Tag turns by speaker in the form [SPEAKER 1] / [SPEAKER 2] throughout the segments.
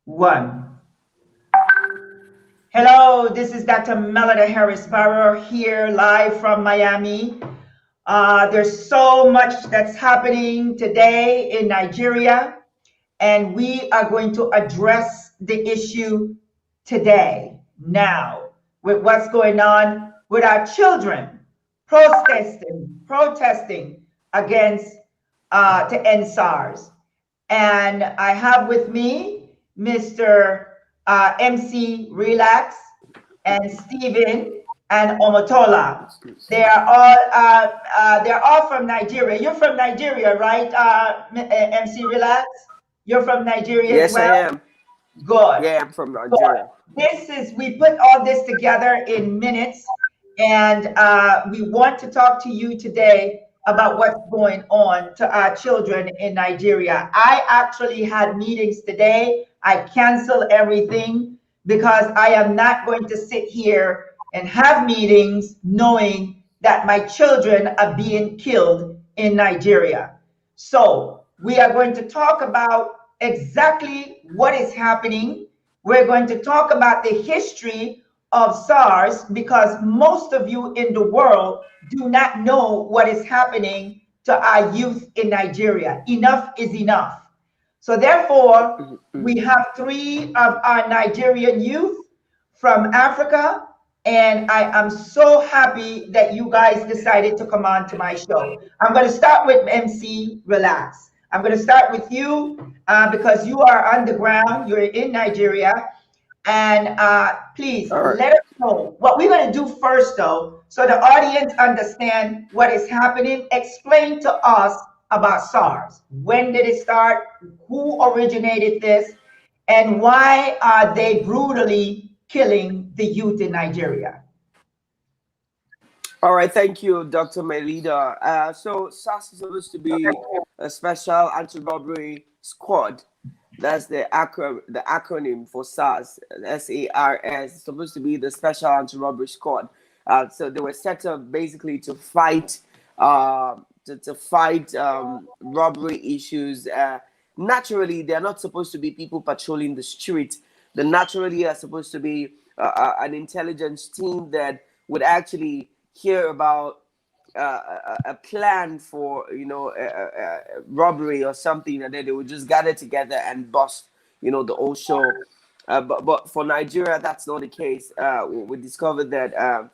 [SPEAKER 1] One. Hello, this is Dr. Melida Harris Barrow here live from Miami. There's so much that's happening today in Nigeria, and we are going to address the issue today, now, with what's going on with our children protesting against to end SARS. And I have with me Mr. MC Relax and Stephen and Omotola. They're all from Nigeria. You're from Nigeria, right, MC Relax? You're from Nigeria as
[SPEAKER 2] Yes, I
[SPEAKER 1] well?
[SPEAKER 2] am.
[SPEAKER 1] Good.
[SPEAKER 2] Yeah, I'm from
[SPEAKER 1] Good.
[SPEAKER 2] Nigeria.
[SPEAKER 1] We put all this together in minutes, and we want to talk to you today about what's going on to our children in Nigeria. I actually had meetings today. I canceled everything because I am not going to sit here and have meetings knowing that my children are being killed in Nigeria. So we are going to talk about exactly what is happening. We're going to talk about the history of SARS because most of you in the world do not know what is happening to our youth in Nigeria. Enough is enough. So therefore, we have three of our Nigerian youth from Africa, and I am so happy that you guys decided to come on to my show. I'm going to start with MC Relax. I'm going to start with you because you are on the ground, you're in Nigeria, and please
[SPEAKER 2] All right.
[SPEAKER 1] let us know what we're going to do first, though, so the audience understand what is happening. Explain to us about SARS. When did it start? Who originated this? And why are they brutally killing the youth in Nigeria?
[SPEAKER 2] All right. Thank you, Dr. Melida. So SAS is supposed to be a special anti-robbery squad. That's the acronym for SARS. SARS. It's supposed to be the special anti-robbery squad. So they were set up basically to fight robbery issues. Naturally, they're not supposed to be people patrolling the street. They naturally are supposed to be an intelligence team that would actually hear about a plan for robbery or something, and then they would just gather together and bust the whole show. But for Nigeria, that's not the case. We discovered that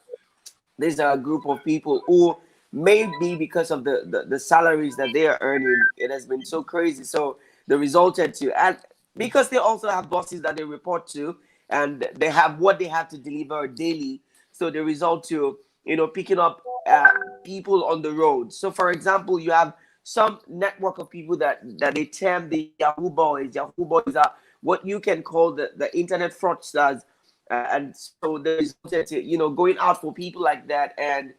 [SPEAKER 2] there's a group of people who, maybe because of the salaries that they are earning, it has been so crazy. So they resulted to, and because they also have bosses that they report to, and they have what they have to deliver daily. So they result to picking up people on the road. So for example, you have some network of people that they term the Yahoo boys. Yahoo boys are what you can call the internet fraudsters, and so they resulted to going out for people like that, and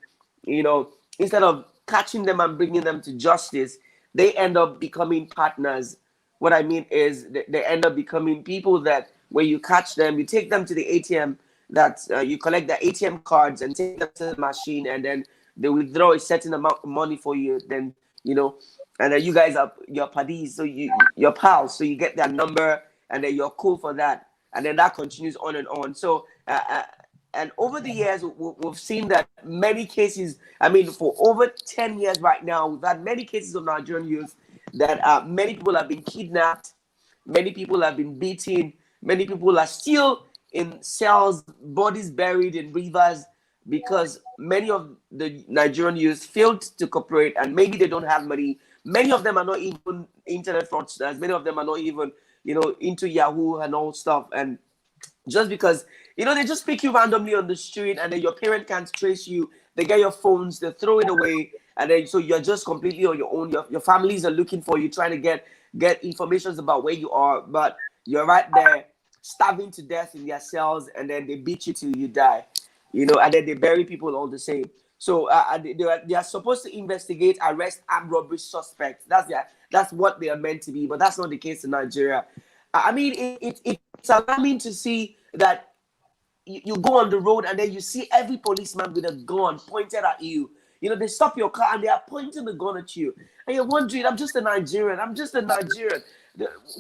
[SPEAKER 2] instead of catching them and bringing them to justice, they end up becoming partners. What I mean is they end up becoming people that when you catch them, you take them to the ATM, that you collect the ATM cards and take them to the machine, and then they withdraw a certain amount of money for you. Then and then you guys are your buddies, so your pals, so you get their number, and then you're cool for that, and then that continues on and on. So and over the years, we've seen that many cases. I mean, for over 10 years right now, we've had many cases of Nigerian youth that many people have been kidnapped, many people have been beaten, many people are still in cells, bodies buried in rivers, because many of the Nigerian youth failed to cooperate, and maybe they don't have money. Many of them are not even internet fraudsters. Many of them are not even, into Yahoo and all stuff. And just because they just pick you randomly on the street, and then your parent can't trace you, they get your phones, they throw it away, and then so you're just completely on your own. Your families are looking for you, trying to get information about where you are, but you're right there starving to death in their cells, and then they beat you till you die, and then they bury people all the same. So they are supposed to investigate, arrest armed robbery suspects. That's what they are meant to be, but that's not the case in Nigeria. I mean, it's alarming to see that you go on the road, and then you see every policeman with a gun pointed at you. They stop your car and they are pointing the gun at you. And you're wondering, I'm just a Nigerian. I'm just a Nigerian.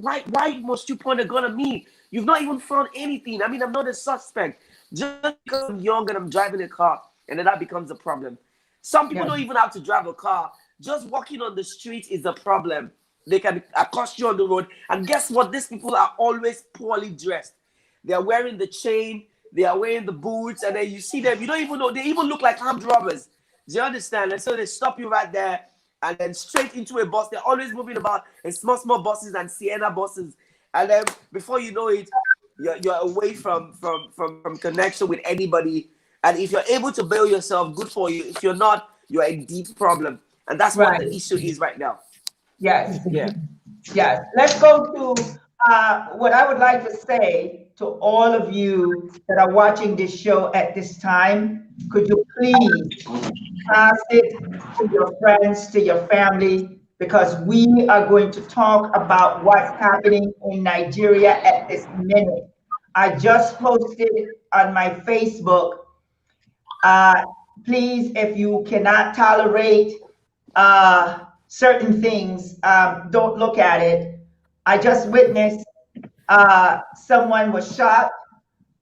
[SPEAKER 2] Why must you point a gun at me? You've not even found anything. I mean, I'm not a suspect. Just because I'm young and I'm driving a car, and then that becomes a problem. Some people
[SPEAKER 1] Yeah.
[SPEAKER 2] don't even have to drive a car. Just walking on the street is a problem. They can accost you on the road. And guess what? These people are always poorly dressed. They are wearing the chain, they are wearing the boots, and then you see them, you don't even know, they even look like armed robbers. Do you understand? And so they stop you right there and then straight into a bus. They're always moving about in small buses and Sienna buses. And then before you know it, you're away from connection with anybody. And if you're able to bail yourself, good for you. If you're not, you're a deep problem. And that's what the
[SPEAKER 1] Right.
[SPEAKER 2] issue is right now.
[SPEAKER 1] Yes.
[SPEAKER 2] Yeah.
[SPEAKER 1] Yes. Let's go to what I would like to say to all of you that are watching this show at this time. Could you please pass it to your friends, to your family, because we are going to talk about what's happening in Nigeria at this minute. I just posted on my Facebook. Uh, Please, if you cannot tolerate certain things, don't look at it. I just witnessed someone was shot,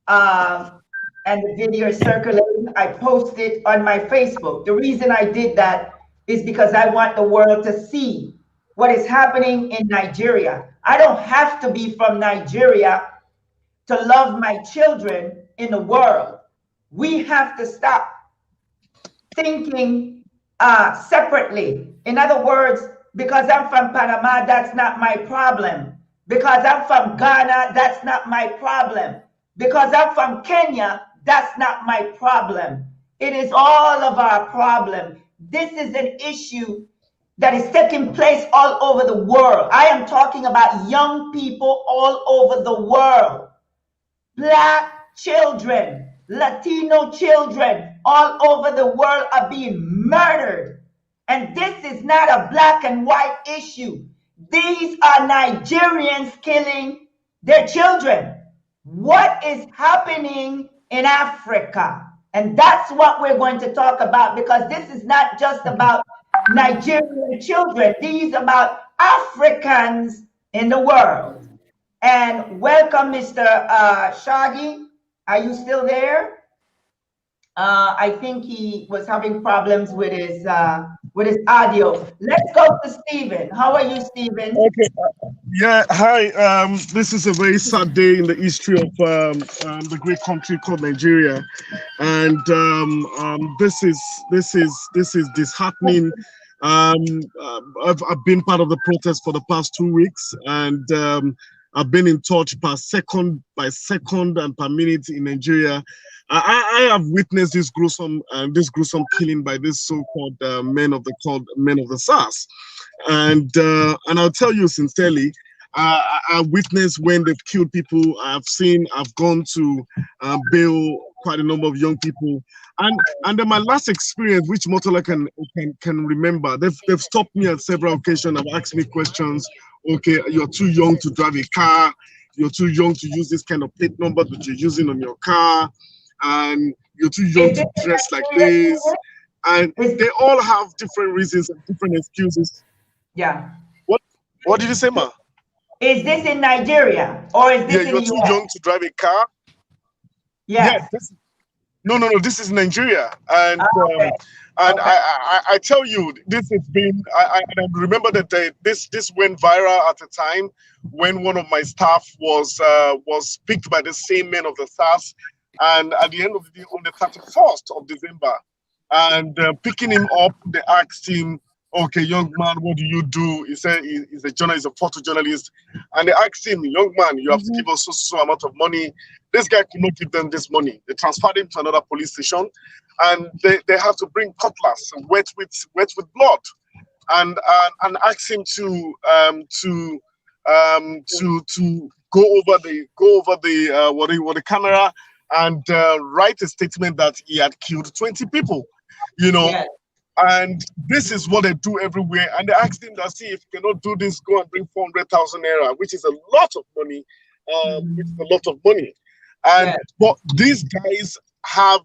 [SPEAKER 1] and the video is circulating. I posted on my Facebook. The reason I did that is because I want the world to see what is happening in Nigeria. I don't have to be from Nigeria to love my children in the world. We have to stop thinking separately. In other words, because I'm from Panama, that's not my problem. Because I'm from Ghana, that's not my problem. Because I'm from Kenya, that's not my problem. It is all of our problem. This is an issue that is taking place all over the world. I am talking about young people all over the world. Black children, Latino children all over the world are being murdered. And this is not a black and white issue. These are Nigerians killing their children. What is happening in Africa? And that's what we're going to talk about, because this is not just about Nigerian children. These are about Africans in the world. And welcome, Mr. Shaggy. Are you still there? I think he was having problems with his audio. Let's go to Stephen. How are you, Stephen?
[SPEAKER 3] Okay. Yeah. Hi. This is a very sad day in the history of the great country called Nigeria, and this is disheartening. I've been part of the protest for the past 2 weeks, and I've been in touch by second and per minute in Nigeria. I have witnessed this gruesome killing by this so-called men of the SARS, and I'll tell you sincerely, I witnessed when they've killed people. I've gone to bail quite a number of young people, and then my last experience, which Motola can remember, they've stopped me at several occasions. Have asked me questions. Okay, you're too young to drive a car. You're too young to use this kind of plate number that you're using on your car, and you're too young to dress like this. And they all have different reasons and different excuses.
[SPEAKER 1] Yeah.
[SPEAKER 3] What did you say, Ma?
[SPEAKER 1] Is this in Nigeria or is this in
[SPEAKER 3] you're
[SPEAKER 1] the
[SPEAKER 3] too
[SPEAKER 1] US?
[SPEAKER 3] young to drive a car.
[SPEAKER 1] Yes.
[SPEAKER 3] Yeah. No. This is Nigeria, and
[SPEAKER 1] Okay.
[SPEAKER 3] and
[SPEAKER 1] Okay.
[SPEAKER 3] I tell you, this has been. I remember that this went viral at a time when one of my staff was picked by the same men of the SARS, and at the end of the day, on the 31st of December, and picking him up, they asked him, "Okay, young man, what do you do?" He said he's a journalist, a photojournalist, and they asked him, "Young man, you have to give us so amount of money." This guy could not give them this money. They transferred him to another police station, and they have to bring cutlass wet with blood, and ask him to go over the camera and write a statement that he had killed 20 people,
[SPEAKER 1] Yes.
[SPEAKER 3] And this is what they do everywhere. And they asked him that, see, if you cannot do this, go and bring 400,000 naira, which is a lot of money. And
[SPEAKER 1] Yes.
[SPEAKER 3] but these guys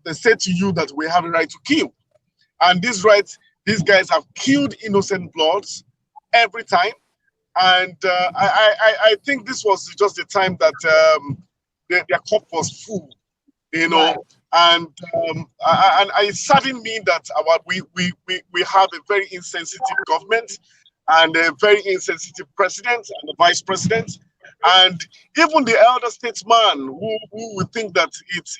[SPEAKER 3] they said to you that we have a right to kill. And these guys have killed innocent bloods every time. And I think this was just the time that their cup was full, you know.
[SPEAKER 1] Right.
[SPEAKER 3] And it saddened me that we have a very insensitive government and a very insensitive president and the vice president. And even the elder statesman who would think that it's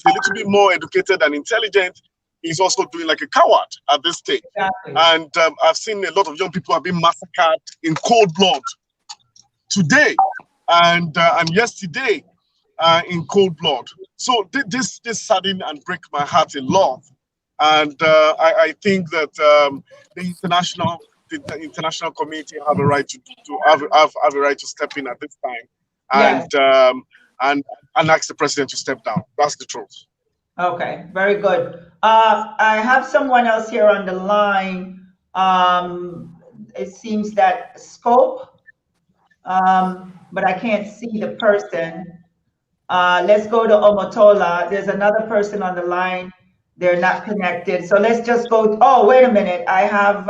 [SPEAKER 3] a little bit more educated and intelligent is also doing like a coward at this stage.
[SPEAKER 1] Exactly.
[SPEAKER 3] And I've seen a lot of young people have been massacred in cold blood today and yesterday in cold blood. So this sadden and break my heart a lot. And I think that the international community have a right to have a right to step in at this time
[SPEAKER 1] Yes.
[SPEAKER 3] and ask the president to step down. That's the truth.
[SPEAKER 1] Okay, very good. I have someone else here on the line. It seems that Scope, but I can't see the person. Let's go to Omotola. There's another person on the line. They're not connected. So let's just go. Oh, wait a minute. I have,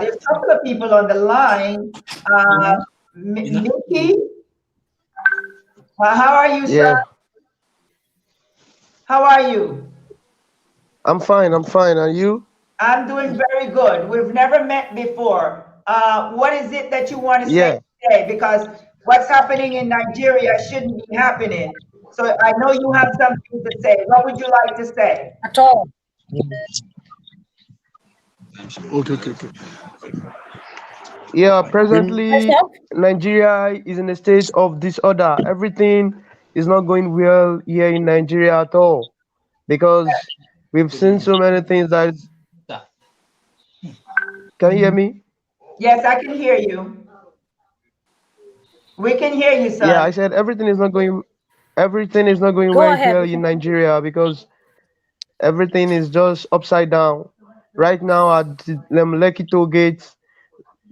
[SPEAKER 1] there's a couple of people on the line. Mickey, how are you,
[SPEAKER 4] Yeah,
[SPEAKER 1] sir? How are you?
[SPEAKER 4] I'm fine. I'm fine. And you?
[SPEAKER 1] I'm doing very good. We've never met before. What is it that you want to
[SPEAKER 4] Yeah.
[SPEAKER 1] say today? Because what's happening in Nigeria shouldn't be happening. So I know you have something to say. What would you like to say?
[SPEAKER 5] At all.
[SPEAKER 3] Okay.
[SPEAKER 4] Yeah, presently
[SPEAKER 5] Myself?
[SPEAKER 4] Nigeria is in a state of disorder. Everything is not going well here in Nigeria at all because we've seen so many things can you hear me?
[SPEAKER 1] Yes, I can hear you. We can hear you,
[SPEAKER 4] Yeah, I
[SPEAKER 1] son.
[SPEAKER 4] said everything is not going
[SPEAKER 5] Go
[SPEAKER 4] well
[SPEAKER 5] ahead.
[SPEAKER 4] here in Nigeria because everything is just upside down. Right now at the Lekki toll gates,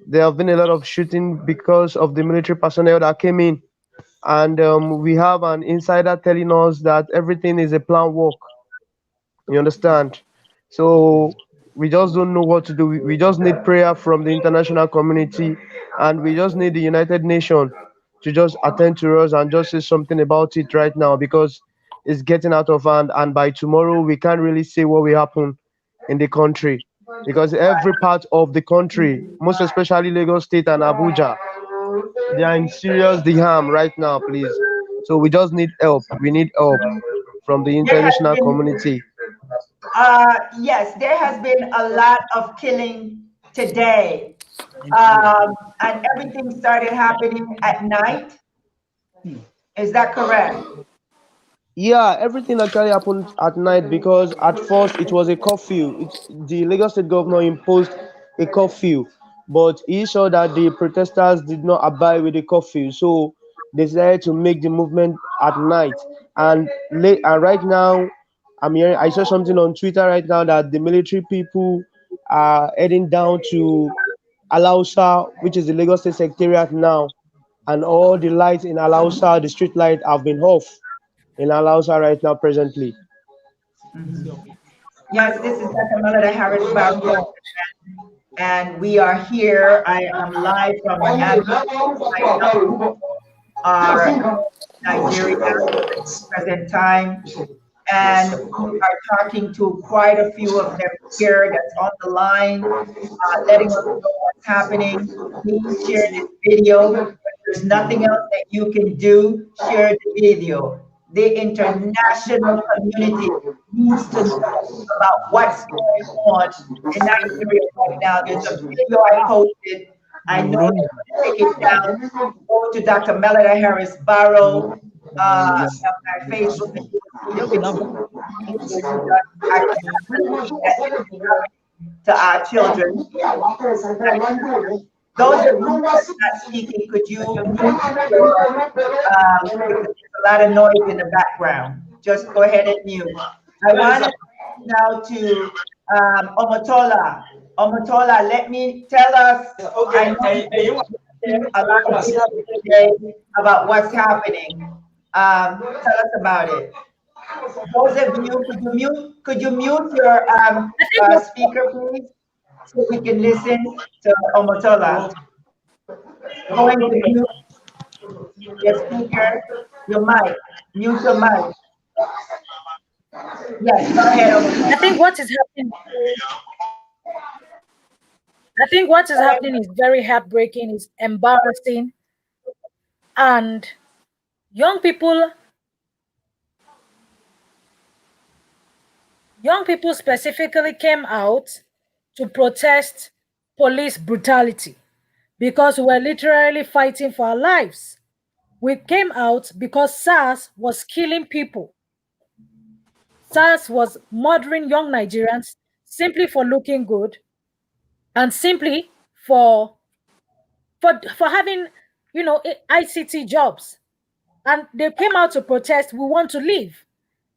[SPEAKER 4] there have been a lot of shooting because of the military personnel that came in. And we have an insider telling us that everything is a planned work. You understand? So we just don't know what to do. We just need prayer from the international community, and we just need the United Nations to just attend to us and just say something about it right now because it's getting out of hand. And by tomorrow, we can't really say what will happen in the country because every part of the country, most especially Lagos State and Abuja, they are in serious harm right now, please. So we just need help. We need help from the
[SPEAKER 1] There has
[SPEAKER 4] international
[SPEAKER 1] been,
[SPEAKER 4] community.
[SPEAKER 1] yes, there has been a lot of killing today. And everything started happening at night. Is that correct?
[SPEAKER 4] Yeah, everything actually happened at night because at first it was a curfew. The Lagos State governor imposed a curfew, but he saw that the protesters did not abide with the curfew, so they decided to make the movement at night. And right now, I saw something on Twitter right now that the military people are heading down to Alausa, which is the Lagos State Secretariat now, and all the lights in Alausa, the street light, have been off in Alausa right now presently.
[SPEAKER 1] Mhm. Yes, this is Dr. Melida Harris Barrow, and we are here. I am live from Miami right now, our Nigeria present time, and we are talking to quite a few of them here that's on the line, letting us know what's happening. Please share this video. If there's nothing else that you can do, share the video. The international community needs to know about what's going on in Nigeria right now. There's a video I posted. I know they're going to take it down. Go to Dr. Melida Harris Barrow on my Facebook, and you will see the video. It was done. I cannot believe that this is happening to our children. Those of you that are not speaking, could you mute your, because there's a lot of noise in the background. Just go ahead and mute. I want to now to Omotola. Omotola, let me tell us, I know a lot of people today about what's happening. Tell us about it. Those of you, could you mute your speaker, please, so we can listen to Omotola? going to mute your speaker, your mic. Mute your mic. Yes, go ahead.
[SPEAKER 5] I think what is happening. I think what is happening is very heartbreaking. Is embarrassing, and young people, young people specifically came out to protest police brutality because we were literally fighting for our lives. We came out because SARS was killing people. SARS was murdering young Nigerians simply for looking good and simply for for having, ICT jobs. And they came out to protest, we want to leave.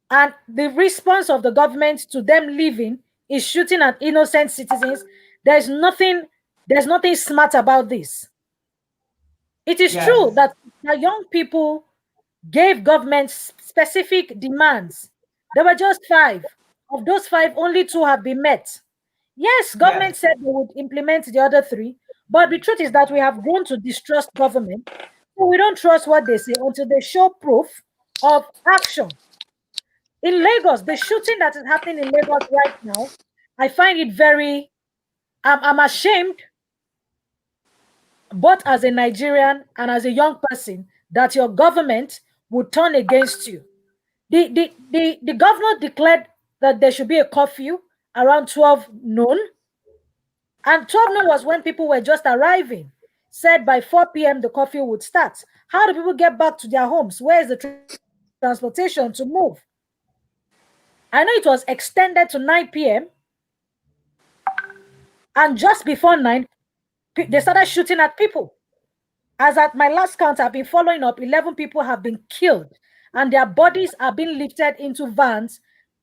[SPEAKER 5] And the response of the government to them leaving is shooting at innocent citizens. There's nothing, there's nothing smart about this. It is true
[SPEAKER 1] Yes,
[SPEAKER 5] that the young people gave government specific demands. There were just five. Of those five, only two have been met. Yes,
[SPEAKER 1] yes,
[SPEAKER 5] government said they would implement the other three, but the truth is that we have grown to distrust government. So we don't trust what they say until they show proof of action. In Lagos, the shooting that is happening in Lagos right now, I find it very, I'm ashamed, both as a Nigerian and as a young person, that your government would turn against you. The governor declared that there should be a curfew around 12 noon, and 12 noon was when people were just arriving. Said by 4 p.m. the curfew would start. How do people get back to their homes? Where is the transportation to move? I know it was extended to 9 p.m. and just before 9, they started shooting at people. As at my last count, I've been following up, 11 people have been killed and their bodies are being lifted into vans.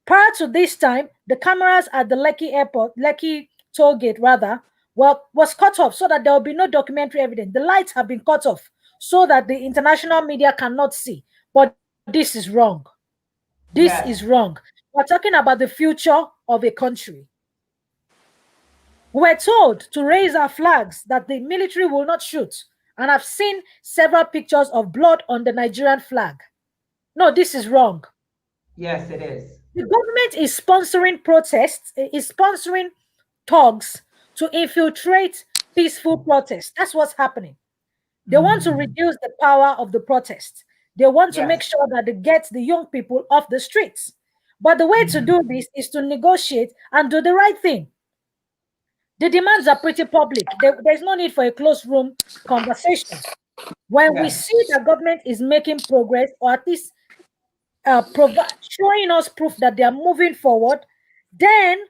[SPEAKER 5] Prior to this time, the cameras at the Lekki airport, Lekki toll gate rather, was cut off so that there will be no documentary evidence. The lights have been cut off so that the international media cannot see. But this is wrong. This is
[SPEAKER 1] yes,
[SPEAKER 5] wrong. We're talking about the future of a country. We're told to raise our flags that the military will not shoot. And I've seen several pictures of blood on the Nigerian flag. No, this is wrong.
[SPEAKER 1] yes, it is.
[SPEAKER 5] The government is sponsoring protests, is sponsoring thugs to infiltrate peaceful protests. That's what's happening. They want to
[SPEAKER 1] Mhm.
[SPEAKER 5] reduce the power of the protest. They want to make
[SPEAKER 1] Yes.
[SPEAKER 5] sure that they get the young people off the streets. But the way to
[SPEAKER 1] Mhm.
[SPEAKER 5] do this is to negotiate and do the right thing. The demands are pretty public. There's no need for a closed room conversation. When we
[SPEAKER 1] Yes.
[SPEAKER 5] see the government is making progress, or at least showing us proof that they are moving forward, then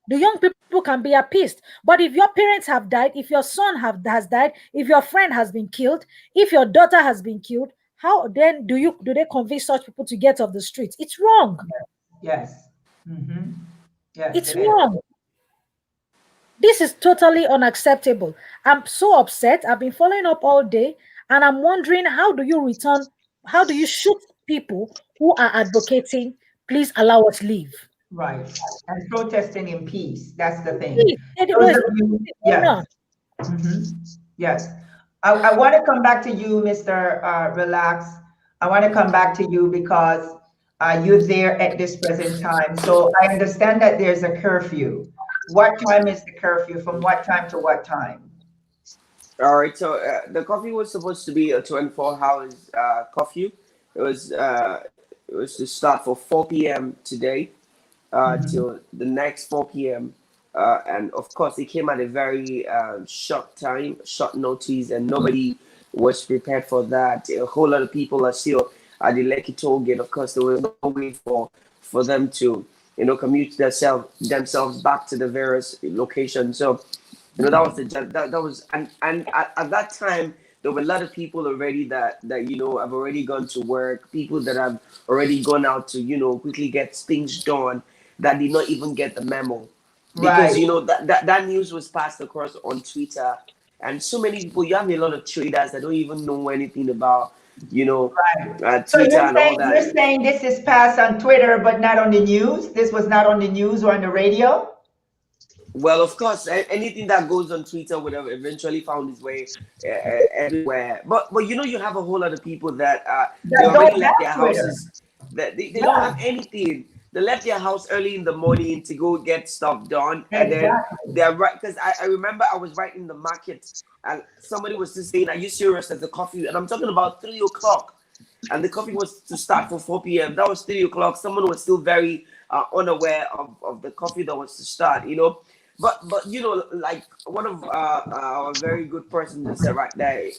[SPEAKER 5] the young people can be appeased. But if your parents have died, if your son has died, if your friend has been killed, if your daughter has been killed, how then do they convince such people to get off the streets? It's wrong.
[SPEAKER 1] Yes. Hmm. Yes,
[SPEAKER 5] It's
[SPEAKER 1] it is.
[SPEAKER 5] wrong. This is totally unacceptable. I'm so upset. I've been following up all day, and I'm wondering, how do you shoot people who are advocating, please allow us leave?
[SPEAKER 1] Right. And protesting in peace. That's the thing.
[SPEAKER 5] Please,
[SPEAKER 1] Those
[SPEAKER 5] what
[SPEAKER 1] of you,
[SPEAKER 5] is going
[SPEAKER 1] yes.
[SPEAKER 5] on?
[SPEAKER 1] Hmm. Yes. I want to come back to you, Mr. Relax. I want to come back to you because you're there at this present time. So I understand that there's a curfew. What time is the curfew? From what time to what time?
[SPEAKER 2] All right, so the coffee was supposed to be a 24 hours curfew. It was to start for 4 p.m. today
[SPEAKER 1] Hmm.
[SPEAKER 2] till the next 4 p.m. And of course, it came at a very short time, short notice, and nobody was prepared for that. A whole lot of people are still at the Lekki toll gate. Of course, there was no way for them to commute themselves back to the various locations. So that was that was and at that time there were a lot of people already that have already gone to work, people that have already gone out to quickly get things done, that did not even get the memo, because
[SPEAKER 1] Right.
[SPEAKER 2] that news was passed across on Twitter, and so many people, you have a lot of traders that don't even know anything about
[SPEAKER 1] So
[SPEAKER 2] Twitter and all that.
[SPEAKER 1] you're saying this is passed on Twitter, but not on the news? This was not on the news or on the radio?
[SPEAKER 2] Well, of course, anything that goes on Twitter would have eventually found its way everywhere. But you know, you have a whole lot of people that they
[SPEAKER 1] That
[SPEAKER 2] already
[SPEAKER 1] don't
[SPEAKER 2] left their
[SPEAKER 1] have Twitter.
[SPEAKER 2] houses. That they don't
[SPEAKER 1] Yeah,
[SPEAKER 2] have anything. They left their house early in the morning to go get stuff done, and then
[SPEAKER 1] exactly.
[SPEAKER 2] they're right. Because I remember I was right in the market, and somebody was just saying, "Are you serious?" At the coffee, and I'm talking about 3 o'clock, and the coffee was to start for 4 p.m. That was 3 o'clock. Someone was still very unaware of the coffee that was to start. You know, but you know, like one of our very good person just said right there,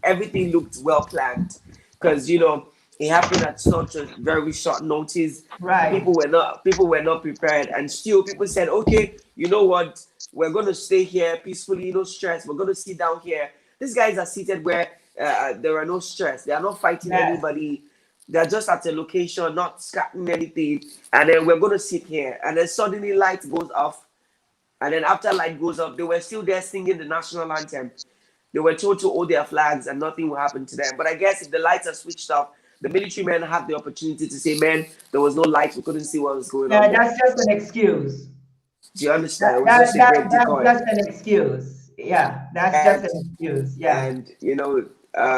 [SPEAKER 2] everything looked well planned, because you know it happened at such a very short notice.
[SPEAKER 1] Right.
[SPEAKER 2] People were not prepared, and still people said, okay, you know what, we're going to stay here peacefully, no stress. We're going to sit down here. These guys are seated where there are no stress. They are not fighting
[SPEAKER 1] Yes.
[SPEAKER 2] anybody. They're just at a location, not scrapping anything. And then we're going to sit here. And then suddenly light goes off. And then after light goes off, they were still there singing the national anthem. They were told to hold their flags and nothing will happen to them. But I guess if the lights are switched off, the military men have the opportunity to say, man, there was no light. We couldn't see what was going on
[SPEAKER 1] Yeah,
[SPEAKER 2] there.
[SPEAKER 1] that's just an excuse.
[SPEAKER 2] Do you understand? It was just a great
[SPEAKER 1] That's
[SPEAKER 2] decoy.
[SPEAKER 1] just an excuse. Yeah, that's just
[SPEAKER 2] And
[SPEAKER 1] an excuse. Yeah.
[SPEAKER 2] and you know,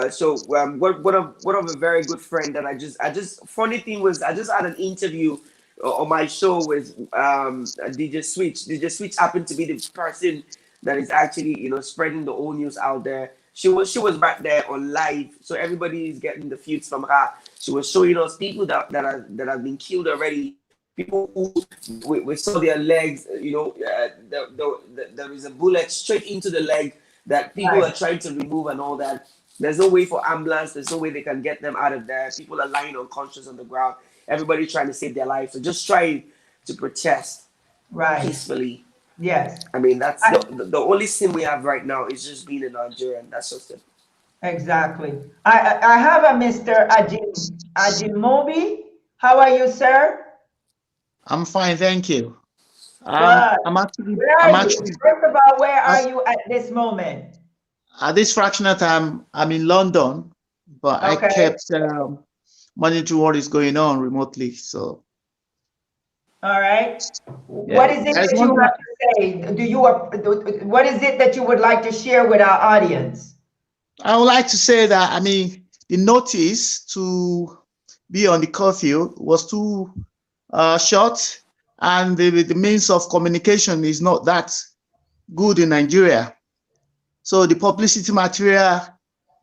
[SPEAKER 2] so one of a very good friend that I just funny thing was I just had an interview on my show with DJ Switch. DJ Switch happened to be the person that is actually, you know, spreading the old news out there. She was back there on live, so everybody is getting the feeds from her. She was showing us people that have been killed already. People who we saw their legs, you know, there is a bullet straight into the leg that people
[SPEAKER 1] Right.
[SPEAKER 2] are trying to remove and all that. There's no way for ambulance. There's no way they can get them out of there. People are lying unconscious on the ground. Everybody trying to save their life. So just trying to protest
[SPEAKER 1] Right.
[SPEAKER 2] peacefully.
[SPEAKER 1] Yes.
[SPEAKER 2] I mean, that's
[SPEAKER 1] I,
[SPEAKER 2] the only sin we have right now is just being a Nigerian. That's just it.
[SPEAKER 1] exactly. I have a Mr. Ajimobi. How are you, sir?
[SPEAKER 6] I'm fine, thank you.
[SPEAKER 1] Good.
[SPEAKER 6] I'm actually,
[SPEAKER 1] Where are
[SPEAKER 6] I'm
[SPEAKER 1] you?
[SPEAKER 6] actually
[SPEAKER 1] First of all, where
[SPEAKER 6] uh,
[SPEAKER 1] are you at this moment?
[SPEAKER 6] at this fractional time. I'm in London, but I
[SPEAKER 1] Okay.
[SPEAKER 6] kept monitoring what is going on remotely. So
[SPEAKER 1] All right. What
[SPEAKER 6] yeah,
[SPEAKER 1] is it
[SPEAKER 6] there's
[SPEAKER 1] that you
[SPEAKER 6] one thing
[SPEAKER 1] have to say? What is it that you would like to share with our audience?
[SPEAKER 6] I would like to say that. I mean, the notice to be on the curfew was too short, and the means of communication is not that good in Nigeria. So the publicity material,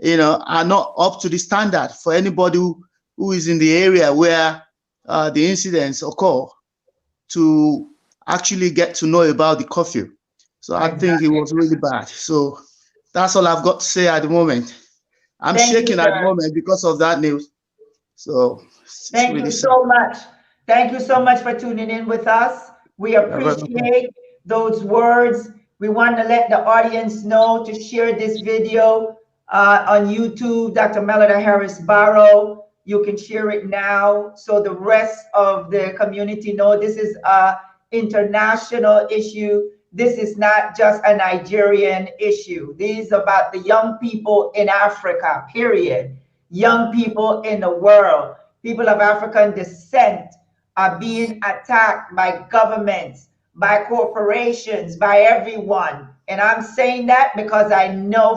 [SPEAKER 6] are not up to the standard for anybody who is in the area where the incidents occur to actually get to know about the curfew. So I think it
[SPEAKER 1] Exactly.
[SPEAKER 6] was really bad. So that's all I've got to say at the moment. I'm
[SPEAKER 1] Thank you,
[SPEAKER 6] shaking at the
[SPEAKER 1] sir.
[SPEAKER 6] moment because of that news. So it's
[SPEAKER 1] Thank you
[SPEAKER 6] really sad.
[SPEAKER 1] so much. Thank you so much for tuning in with us. We
[SPEAKER 6] You're very welcome.
[SPEAKER 1] appreciate those words. We want to let the audience know to share this video on YouTube, Dr. Melida Harris Barrow. You can share it now so the rest of the community know this is a international issue. This is not just a Nigerian issue. This is about the young people in Africa, period. Young people in the world. People of African descent are being attacked by governments, by corporations, by everyone. And I'm saying that because I know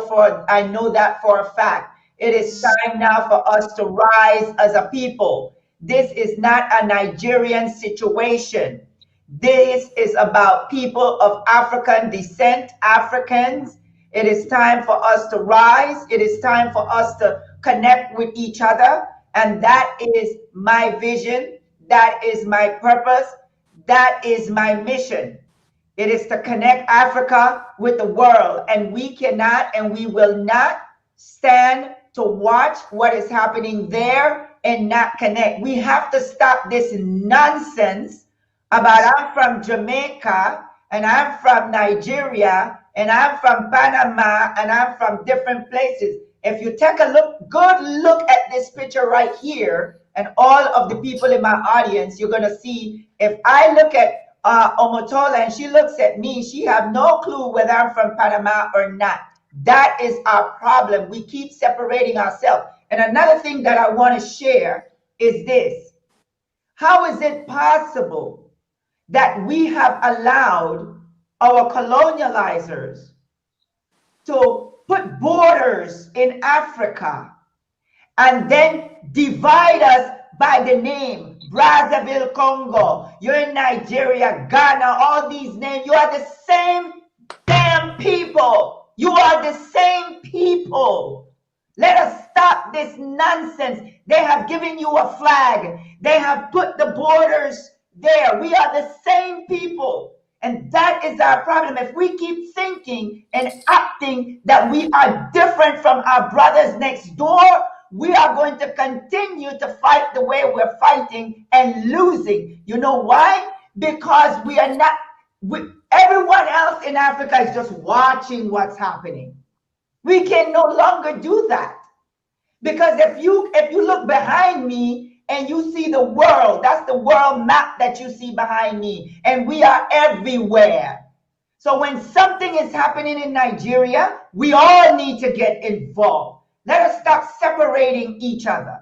[SPEAKER 1] that for a fact. It is time now for us to rise as a people. This is not a Nigerian situation. This is about people of African descent, Africans. It is time for us to rise. It is time for us to connect with each other. And that is my vision. That is my purpose. That is my mission. It is to connect Africa with the world. And we cannot and we will not stand to watch what is happening there and not connect. We have to stop this nonsense about I'm from Jamaica and I'm from Nigeria and I'm from Panama and I'm from different places. If you take a good look at this picture right here and all of the people in my audience, you're going to see if I look at Omotola and she looks at me, she have no clue whether I'm from Panama or not. That is our problem. We keep separating ourselves. And another thing that I want to share is this. How is it possible that we have allowed our colonializers to put borders in Africa and then divide us by the name. Brazzaville, Congo, you're in Nigeria, Ghana, all these names. You are the same damn people. You are the same people. Let us stop this nonsense. They have given you a flag. They have put the borders there. We are the same people. And that is our problem. If we keep thinking and acting that we are different from our brothers next door, we are going to continue to fight the way we're fighting and losing. You know why? Because we are not, everyone else in Africa is just watching what's happening. We can no longer do that. Because if you look behind me and you see the world, that's the world map that you see behind me. And we are everywhere. So when something is happening in Nigeria, we all need to get involved. Let us stop separating each other.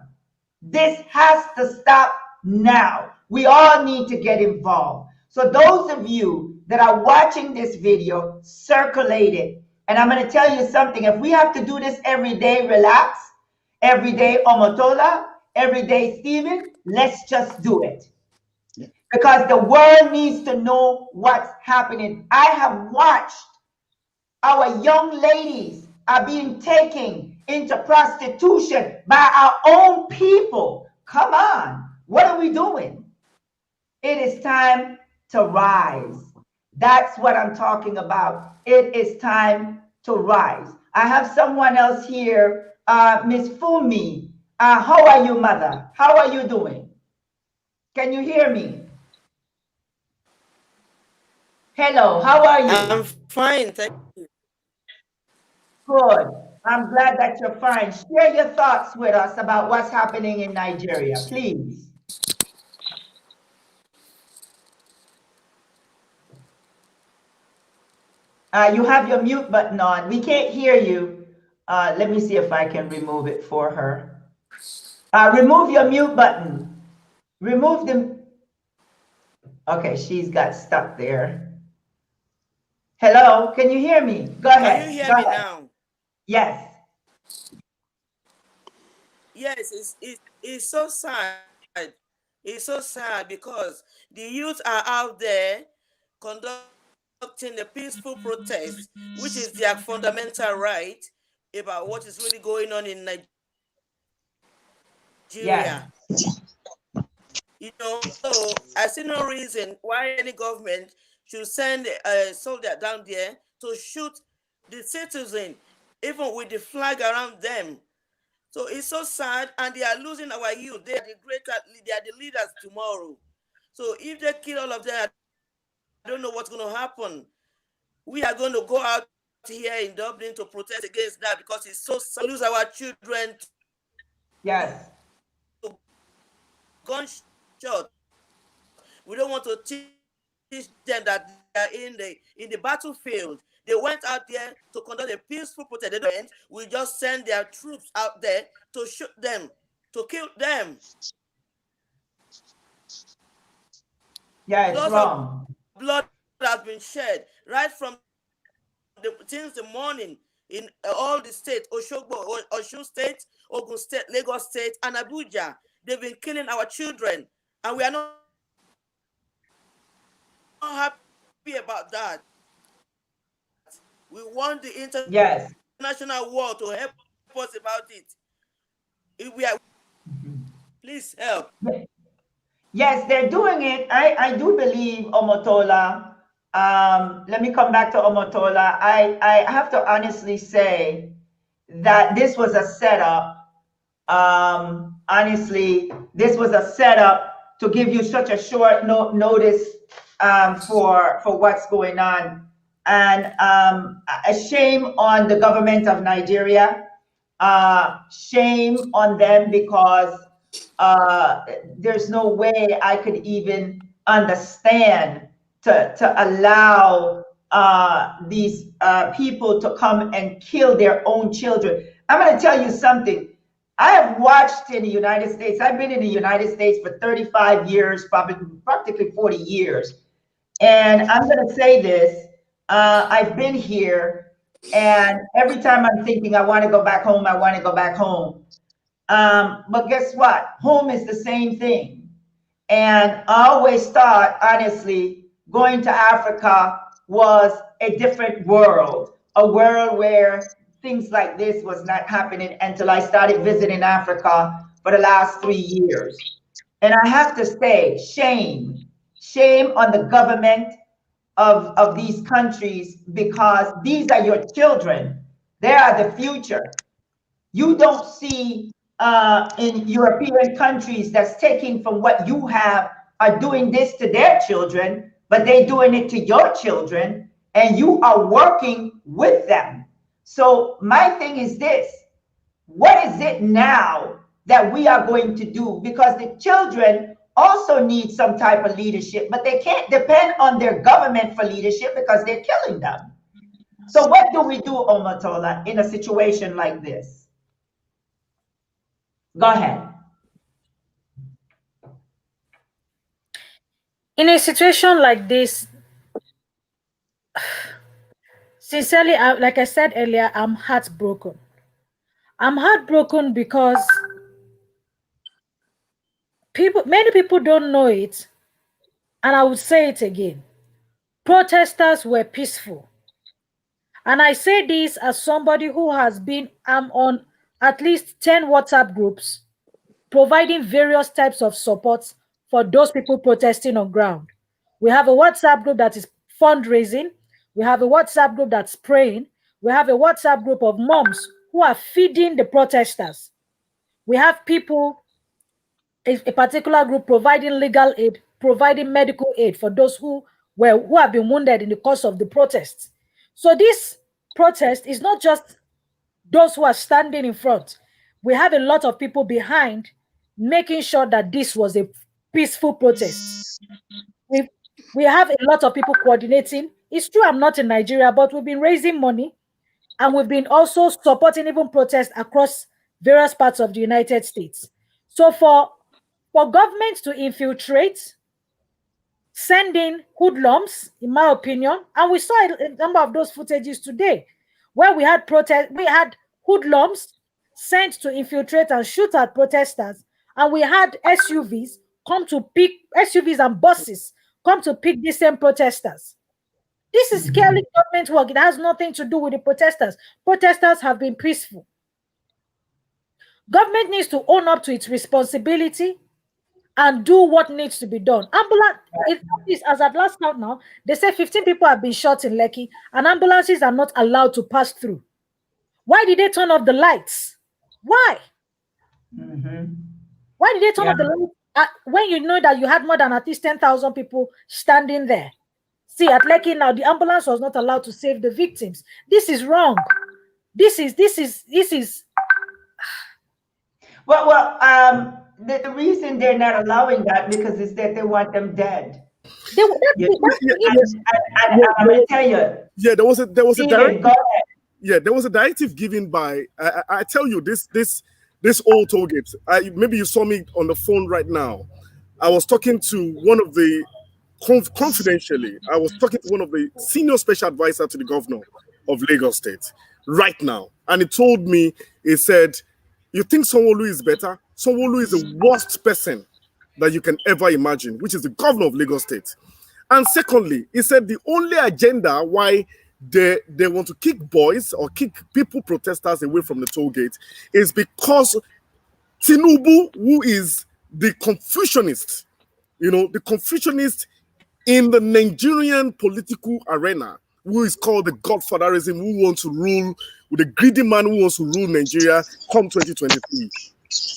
[SPEAKER 1] This has to stop now. We all need to get involved. So those of you that are watching this video, circulate it. And I'm going to tell you something. If we have to do this every day, relax. Every day, Omotola. Every day, Stephen. Let's just do it. Because the world needs to know what's happening. I have watched our young ladies are being taken into prostitution by our own people. Come on. What are we doing? It is time to rise. That's what I'm talking about. It is time to rise. I have someone else here, Miss Fumi. How are you, mother? How are you doing? Can you hear me? Hello, how are you?
[SPEAKER 7] I'm fine, thank you.
[SPEAKER 1] Good. I'm glad that you're fine. Share your thoughts with us about what's happening in Nigeria, please. You have your mute button on. We can't hear you. Let me see if I can remove it for her. Remove your mute button. Remove them. Okay, she's got stuck there. Hello, can you hear me? Go ahead.
[SPEAKER 7] Can you hear me now?
[SPEAKER 1] Yes.
[SPEAKER 7] Yes, it's so sad. It's so sad because the youth are out there conducting a peaceful protest, which is their fundamental right about what is really going on in
[SPEAKER 1] Yes.
[SPEAKER 7] Nigeria. So I see no reason why any government should send a soldier down there to shoot the citizen, even with the flag around them. So it's so sad, and they are losing our youth. They are the leaders tomorrow. So if they kill all of them, I don't know what's going to happen. We are going to go out here in Dublin to protest against that because it's so sad. We lose our children.
[SPEAKER 1] Yes.
[SPEAKER 7] To gunshot. We don't want to teach them that they are in the battlefield. They went out there to conduct a peaceful protest. They don't. We just send their troops out there to shoot them, to kill them.
[SPEAKER 1] Yeah, it's wrong.
[SPEAKER 7] Blood has been shed right from since the morning in all the states, Oshogbo, Osun State, Ogun State, Lagos State, and Abuja. They've been killing our children, and we are not happy about that. We want the international world to help us about it. If we are, please help.
[SPEAKER 1] Yes, they're doing it. I do believe, Omotola. Let me come back to Omotola. I have to honestly say that this was a setup. Honestly, this was a setup to give you such a short notice for what's going on. And a shame on the government of Nigeria. Shame on them, because there's no way I could even understand to allow these people to come and kill their own children. I'm going to tell you something. I have watched in the United States. I've been in the United States for 35 years, practically 40 years. And I'm going to say this. I've been here, and every time I'm thinking, I want to go back home, I want to go back home. But guess what? Home is the same thing. And I always thought, honestly, going to Africa was a different world, a world where things like this was not happening until I started visiting Africa for the last 3 years. And I have to say, shame on the government of these countries, because these are your children. They are the future. You don't see in European countries that's taking from what you have are doing this to their children, but they're doing it to your children, and you are working with them. So my thing is this: what is it now that we are going to do? Because the children also need some type of leadership, but they can't depend on their government for leadership because they're killing them. So what do we do, Omatola, in a situation like this? Go ahead.
[SPEAKER 5] In a situation like this, sincerely, like I said earlier, I'm heartbroken. I'm heartbroken because many people don't know it, and I would say it again. Protesters were peaceful. And I say this as somebody who has been on at least 10 WhatsApp groups providing various types of support for those people protesting on ground. We have a WhatsApp group that is fundraising. We have a WhatsApp group that's praying. We have a WhatsApp group of moms who are feeding the protesters. We have people, a particular group, providing legal aid, providing medical aid for those who have been wounded in the course of the protests. So this protest is not just those who are standing in front. We have a lot of people behind making sure that this was a peaceful protest. We have a lot of people coordinating. It's true I'm not in Nigeria, but we've been raising money, and we've been also supporting even protests across various parts of the United States. So for government to infiltrate, send in hoodlums, in my opinion, and we saw a number of those footages today, where we had hoodlums sent to infiltrate and shoot at protesters, and we had SUVs and buses come to pick these same protesters. This is clearly government work. It has nothing to do with the protesters. Protesters have been peaceful. Government needs to own up to its responsibility and do what needs to be done. Ambulance, as at last count now, they say 15 people have been shot in Lekki, and ambulances are not allowed to pass through. Why did they turn off the lights? Why? Why did they turn off the lights when you know that you had more than at least 10,000 people standing there? See, at Lekki now, the ambulance was not allowed to save the victims. This is wrong. This is.
[SPEAKER 1] Well, the reason they're not allowing that because it's that they want them dead. I'm gonna tell you.
[SPEAKER 3] Yeah, there was a
[SPEAKER 1] Steven,
[SPEAKER 3] there was a directive given by. I tell you this old toll gate. Maybe you saw me on the phone right now. I was talking to one of the confidentially. I was talking to one of the senior special advisor to the governor of Lagos State right now, and he told me, he said, "You think Sanwo-Olu is better? Sanwo-Olu is the worst person that you can ever imagine, which is the governor of Lagos State." And secondly, he said the only agenda why they want to kick boys or kick protesters away from the toll gate is because Tinubu, who is the Confucianist, the Confucianist in the Nigerian political arena, who is called the Godfatherism, who wants to rule, with a greedy man who wants to rule Nigeria come 2023.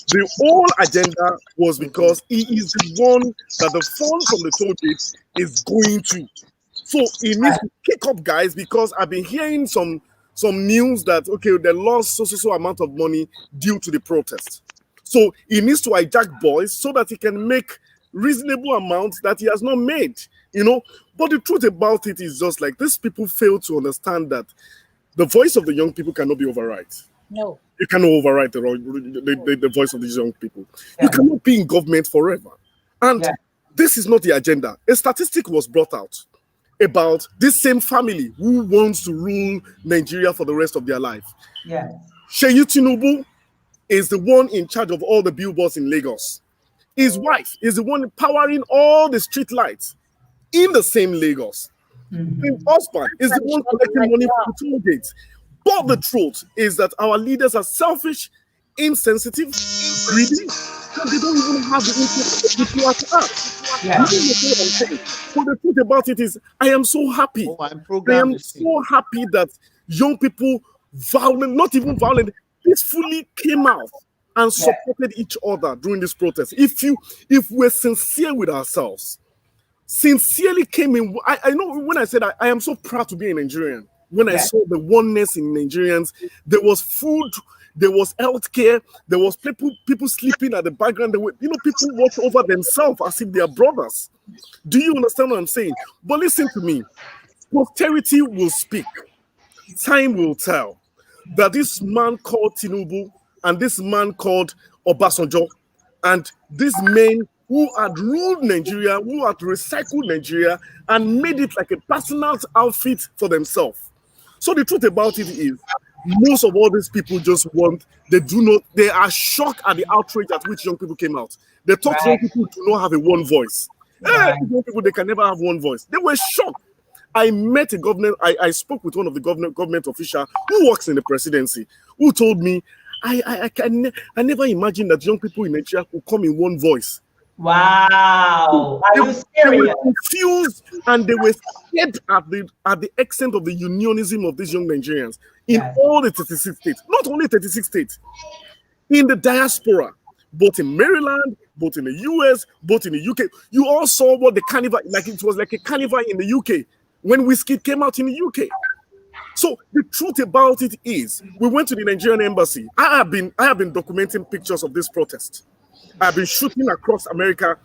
[SPEAKER 3] The whole agenda was because he is the one that the fund from the toll gate is going to. So he needs to kick up guys, because I've been hearing some news that, okay, they lost so amount of money due to the protest. So he needs to hijack boys so that he can make reasonable amounts that he has not made, But the truth about it is just like these people fail to understand that the voice of the young people cannot be override.
[SPEAKER 5] No.
[SPEAKER 3] You cannot override the voice of these young people. Yeah. You cannot be in government forever. And this is not the agenda. A statistic was brought out about this same family who wants to rule Nigeria for the rest of their life.
[SPEAKER 1] Yes.
[SPEAKER 3] Seyi Tinubu is the one in charge of all the billboards in Lagos. His wife is the one powering all the street lights in the same Lagos. His husband is the one collecting money from the toll gates. But the truth is that our leaders are selfish, insensitive, greedy, and they don't even have the interest of the people at heart.
[SPEAKER 1] Yes.
[SPEAKER 3] You know what I'm saying? But the truth about it is, I am so happy.
[SPEAKER 6] Oh, I'm
[SPEAKER 3] I
[SPEAKER 6] programmed.
[SPEAKER 3] am so happy that young people, violent, not even violent, peacefully came out and supported each other during this protest. If we're sincere with ourselves, sincerely came in. I know when I said I am so proud to be a Nigerian. When I saw the oneness in Nigerians, there was food, there was healthcare, there was people sleeping at the background. There were, people watch over themselves as if they are brothers. Do you understand what I'm saying? But listen to me. Posterity will speak. Time will tell that this man called Tinubu and this man called Obasanjo and these men who had ruled Nigeria, who had recycled Nigeria and made it like a personal outfit for themselves. So the truth about it is, most of all these people just they are shocked at the outrage at which young people came out. They thought young people do not have a one voice. Young people, they can never have one voice. They were shocked. I met a governor, I spoke with one of the government official who works in the presidency, who told me, I never imagined that young people in Nigeria could come in one voice.
[SPEAKER 1] Wow. Are you serious?
[SPEAKER 3] They were confused and they were scared at the extent of the unionism of these young Nigerians in all the 36 states, not only 36 states, in the diaspora, both in Maryland, both in the US, both in the UK. You all saw what the carnival, like it was like a carnival in the UK when Whiskey came out in the UK. So the truth about it is, we went to the Nigerian embassy. I have been documenting pictures of this protest. I've been shooting across America,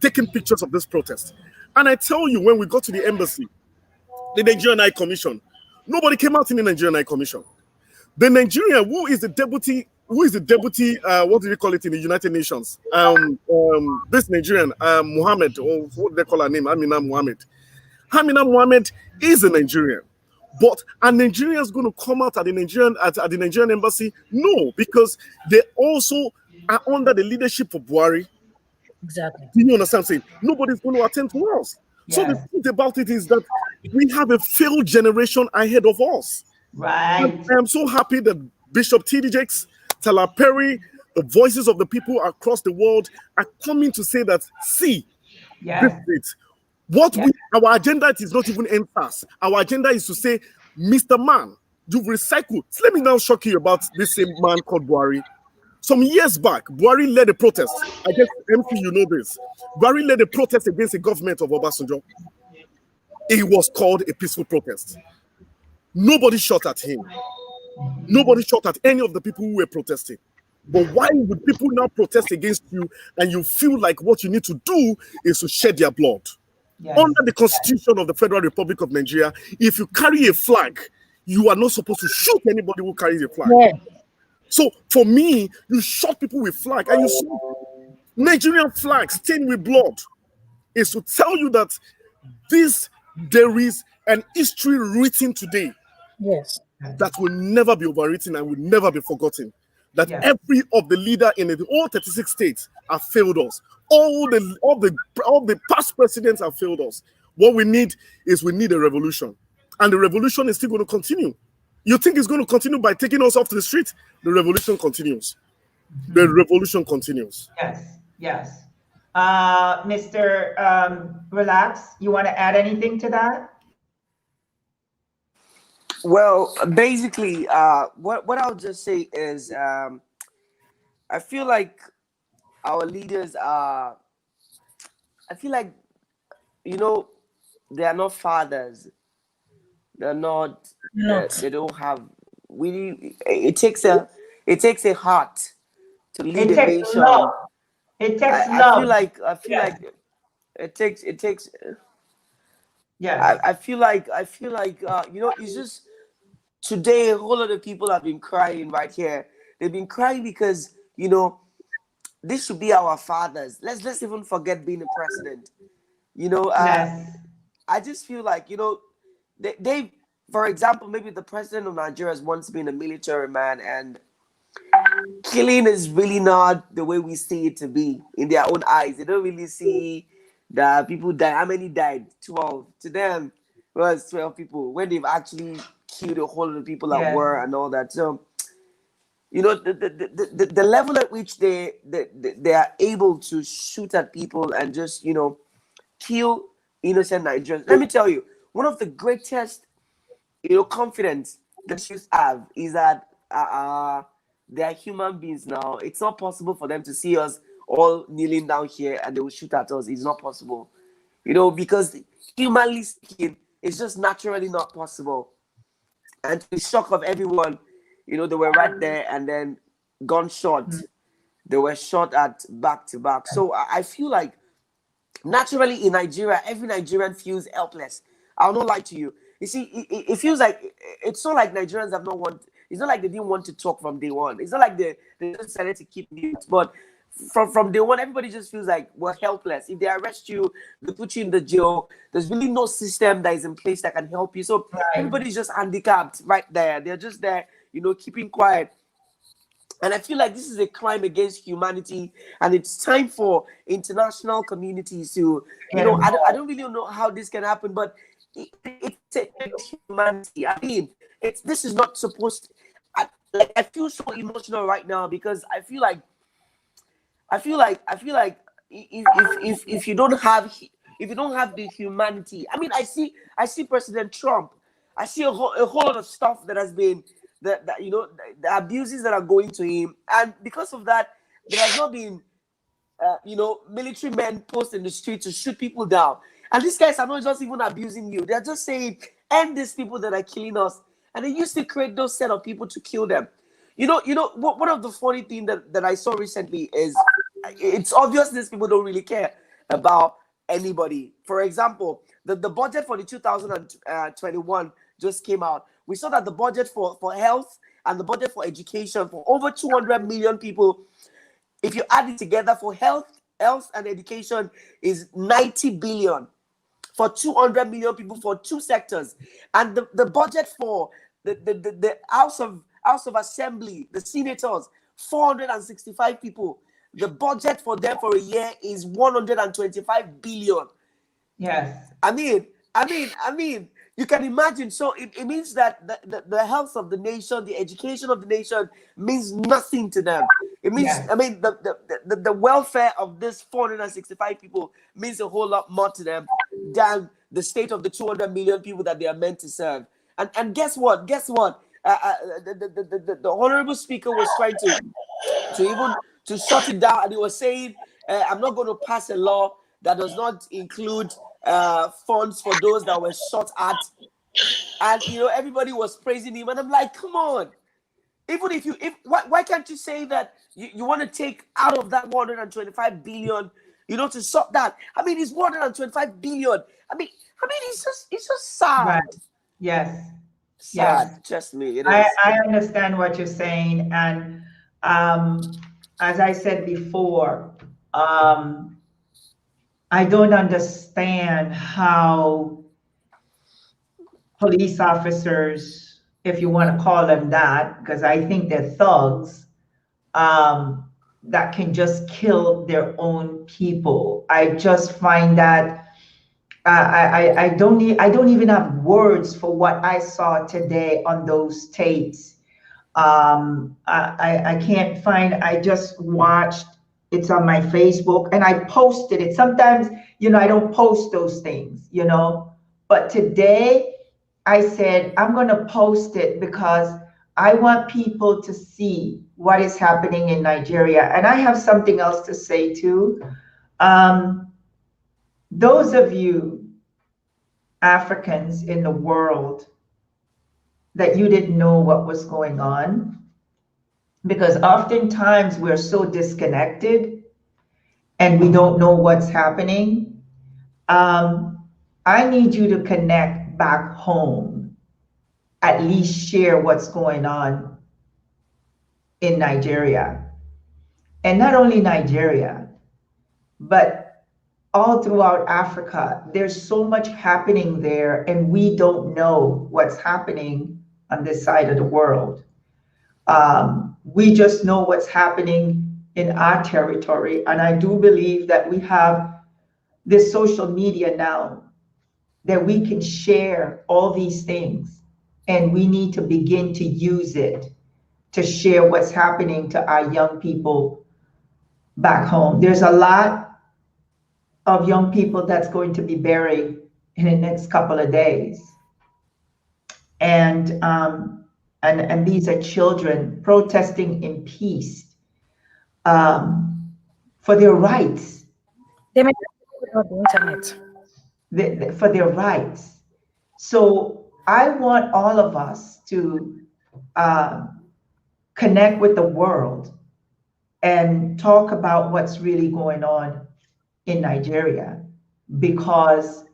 [SPEAKER 3] taking pictures of this protest. And I tell you, when we got to the embassy, the Nigerian High Commission, nobody came out in the Nigerian High Commission. The Nigerian, who is the deputy, what do they call it in the United Nations? This Nigerian, Mohammed, or what do they call her name? Amina Mohammed. Amina Mohammed is a Nigerian. But are Nigerians going to come out at the Nigerian embassy? No, because they also are under the leadership of Buhari.
[SPEAKER 5] Exactly.
[SPEAKER 3] Do you understand what I'm saying? Nobody's going to attend to us.
[SPEAKER 1] Yes.
[SPEAKER 3] So the truth about it is that we have a failed generation ahead of us.
[SPEAKER 1] Right.
[SPEAKER 3] And I am so happy that Bishop T.D. Jakes, Tyler Perry, the voices of the people across the world are coming to say that, see, this is it. Our agenda is not even NSAS. Our agenda is to say, Mr. Man, you've recycled. So let me now shock you about this same man called Buhari. Some years back, Buhari led a protest. I guess, MC, you know this. Buhari led a protest against the government of Obasanjo. It was called a peaceful protest. Nobody shot at him. Nobody shot at any of the people who were protesting. But why would people now protest against you and you feel like what you need to do is to shed their blood? Yes. Under the Constitution of the Federal Republic of Nigeria, if you carry a flag, you are not supposed to shoot anybody who carries a flag. Yeah. So for me, you shot people with flag and you saw Nigerian flag stained with blood. Is to tell you that there is an history written today.
[SPEAKER 5] Yes.
[SPEAKER 3] That will never be overwritten and will never be forgotten. That every of the leader in all 36 states have failed us. All the past presidents have failed us. What we need a revolution. And the revolution is still going to continue. You think it's going to continue by taking us off the street? The revolution continues. The revolution continues.
[SPEAKER 1] Yes. Mr. Relax, you want to add anything to that?
[SPEAKER 2] Well, basically, what I'll just say is, I feel like our leaders are, I feel like, they are not fathers. They're not. They don't have. It takes a heart to lead a nation.
[SPEAKER 1] Love. It takes love.
[SPEAKER 2] I feel like it takes. Yeah. I feel like it's just today a whole lot of people have been crying right here. They've been crying because this should be our fathers. Let's even forget being a president. I just feel like, they, for example, maybe the president of Nigeria has once been a military man, and killing is really not the way we see it to be in their own eyes. They don't really see that people die. How many died? 12. To them, it was 12 people when they've actually killed a whole lot of people at
[SPEAKER 1] Yes.
[SPEAKER 2] war and all that. So, the level at which they are able to shoot at people and just, kill innocent Nigerians. Let me tell you, one of the greatest, confidence that youth have is that they are human beings now. It's not possible for them to see us all kneeling down here and they will shoot at us. It's not possible, because humanly speaking, it's just naturally not possible. And to the shock of everyone, they were right there, and then gunshot. They were shot at back to back. So I feel like naturally in Nigeria, every Nigerian feels helpless. I'll not lie to you. You see, it feels like it's not like Nigerians have not want. It's not like they didn't want to talk from day one. It's not like they just decided to keep mute. But from day one, everybody just feels like we're helpless. If they arrest you, they put you in the jail. There's really no system that is in place that can help you. So everybody's just handicapped right there. They're just there, keeping quiet. And I feel like this is a crime against humanity, and it's time for international communities to, I don't really know how this can happen, but it's humanity. I mean, this is not supposed to, I feel so emotional right now because I feel like if you don't have the humanity, I mean, I see President Trump, I see a whole lot of stuff that has been that the abuses that are going to him, and because of that, there has not been military men post in the street to shoot people down. And these guys are not just even abusing you; they're just saying, "End these people that are killing us." And they used to create those set of people to kill them. One of the funny things that I saw recently is it's obvious these people don't really care about anybody. For example, the budget for the 2021 just came out. We saw that the budget for health and the budget for education for over 200 million people, if you add it together for health and education, is 90 billion for 200 million people for two sectors. And the budget for the House of Assembly, the senators, 465 people, the budget for them for a year is 125 billion.
[SPEAKER 1] Yes.
[SPEAKER 2] I mean, you can imagine. So it means that the health of the nation, the education of the nation means nothing to them. It means, I mean, the welfare of this 465 people means a whole lot more to them than the state of the 200 million people that they are meant to serve. And guess what? The honorable speaker was trying to shut it down, and he was saying, I'm not going to pass a law that does not include funds for those that were shot at. And everybody was praising him, and I'm like, come on. Even why can't you say that you want to take out of that 125 billion, to sort that? I mean, it's 125 billion. I mean, it's just sad.
[SPEAKER 1] Right. Yes.
[SPEAKER 2] Sad.
[SPEAKER 1] Yes.
[SPEAKER 2] Trust me, it is.
[SPEAKER 1] I understand what you're saying, and as I said before, I don't understand how police officers, if you want to call them that, because I think they're thugs, that can just kill their own people. I just find that I don't even have words for what I saw today on those tapes. I can't find. I just watched. It's on my Facebook, and I posted it. Sometimes, I don't post those things, but today I said I'm going to post it because I want people to see what is happening in Nigeria. And I have something else to say too. Those of you Africans in the world that you didn't know what was going on, because oftentimes we're so disconnected and we don't know what's happening. I need you to connect back home, at least share what's going on in Nigeria. And not only Nigeria, but all throughout Africa. There's so much happening there, and we don't know what's happening on this side of the world. We just know what's happening in our territory. And I do believe that we have this social media now that we can share all these things. And we need to begin to use it to share what's happening to our young people back home. There's a lot of young people that's going to be buried in the next couple of days. And these are children protesting in peace for their rights.
[SPEAKER 5] They may not the internet.
[SPEAKER 1] For their rights. So I want all of us to connect with the world and talk about what's really going on in Nigeria. Because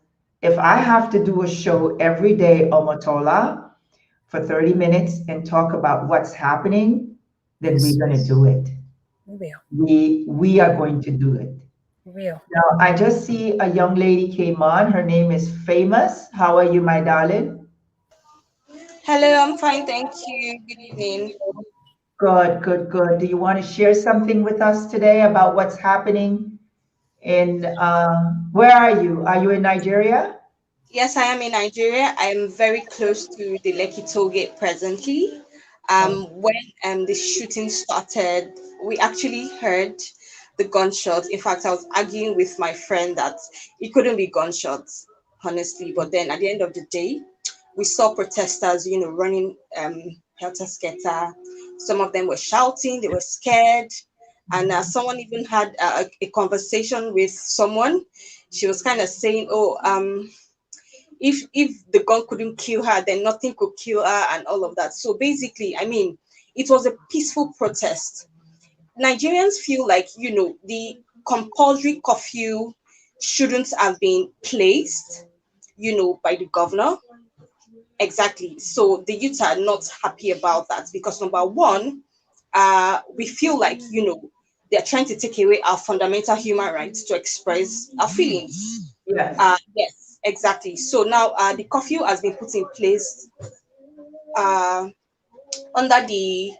[SPEAKER 1] if I have to do a show every day, Omotola, for 30 minutes and talk about what's happening, then we're going to do it. We are going to do it.
[SPEAKER 5] Real.
[SPEAKER 1] Now, I just see a young lady came on. Her name is Famous. How are you, my darling?
[SPEAKER 8] Hello, I'm fine, thank you. Good evening.
[SPEAKER 1] Good, good, good. Do you want to share something with us today about what's happening in, where are you? Are you in Nigeria?
[SPEAKER 8] Yes, I am in Nigeria. I'm very close to the Lekki toll gate presently. When the shooting started, we actually heard the gunshots. In fact, I was arguing with my friend that it couldn't be gunshots, honestly. But then at the end of the day, we saw protesters, running helter skelter. Some of them were shouting, they were scared. And someone even had a conversation with someone. She was kind of saying, "Oh, if the gun couldn't kill her, then nothing could kill her," and all of that. So basically, I mean, it was a peaceful protest. Nigerians feel like, the compulsory curfew shouldn't have been placed, by the governor. Exactly. So the youth are not happy about that because number one, we feel like, they're trying to take away our fundamental human rights to express our feelings.
[SPEAKER 1] Yes.
[SPEAKER 8] Yes, exactly. So now the curfew has been put in place under the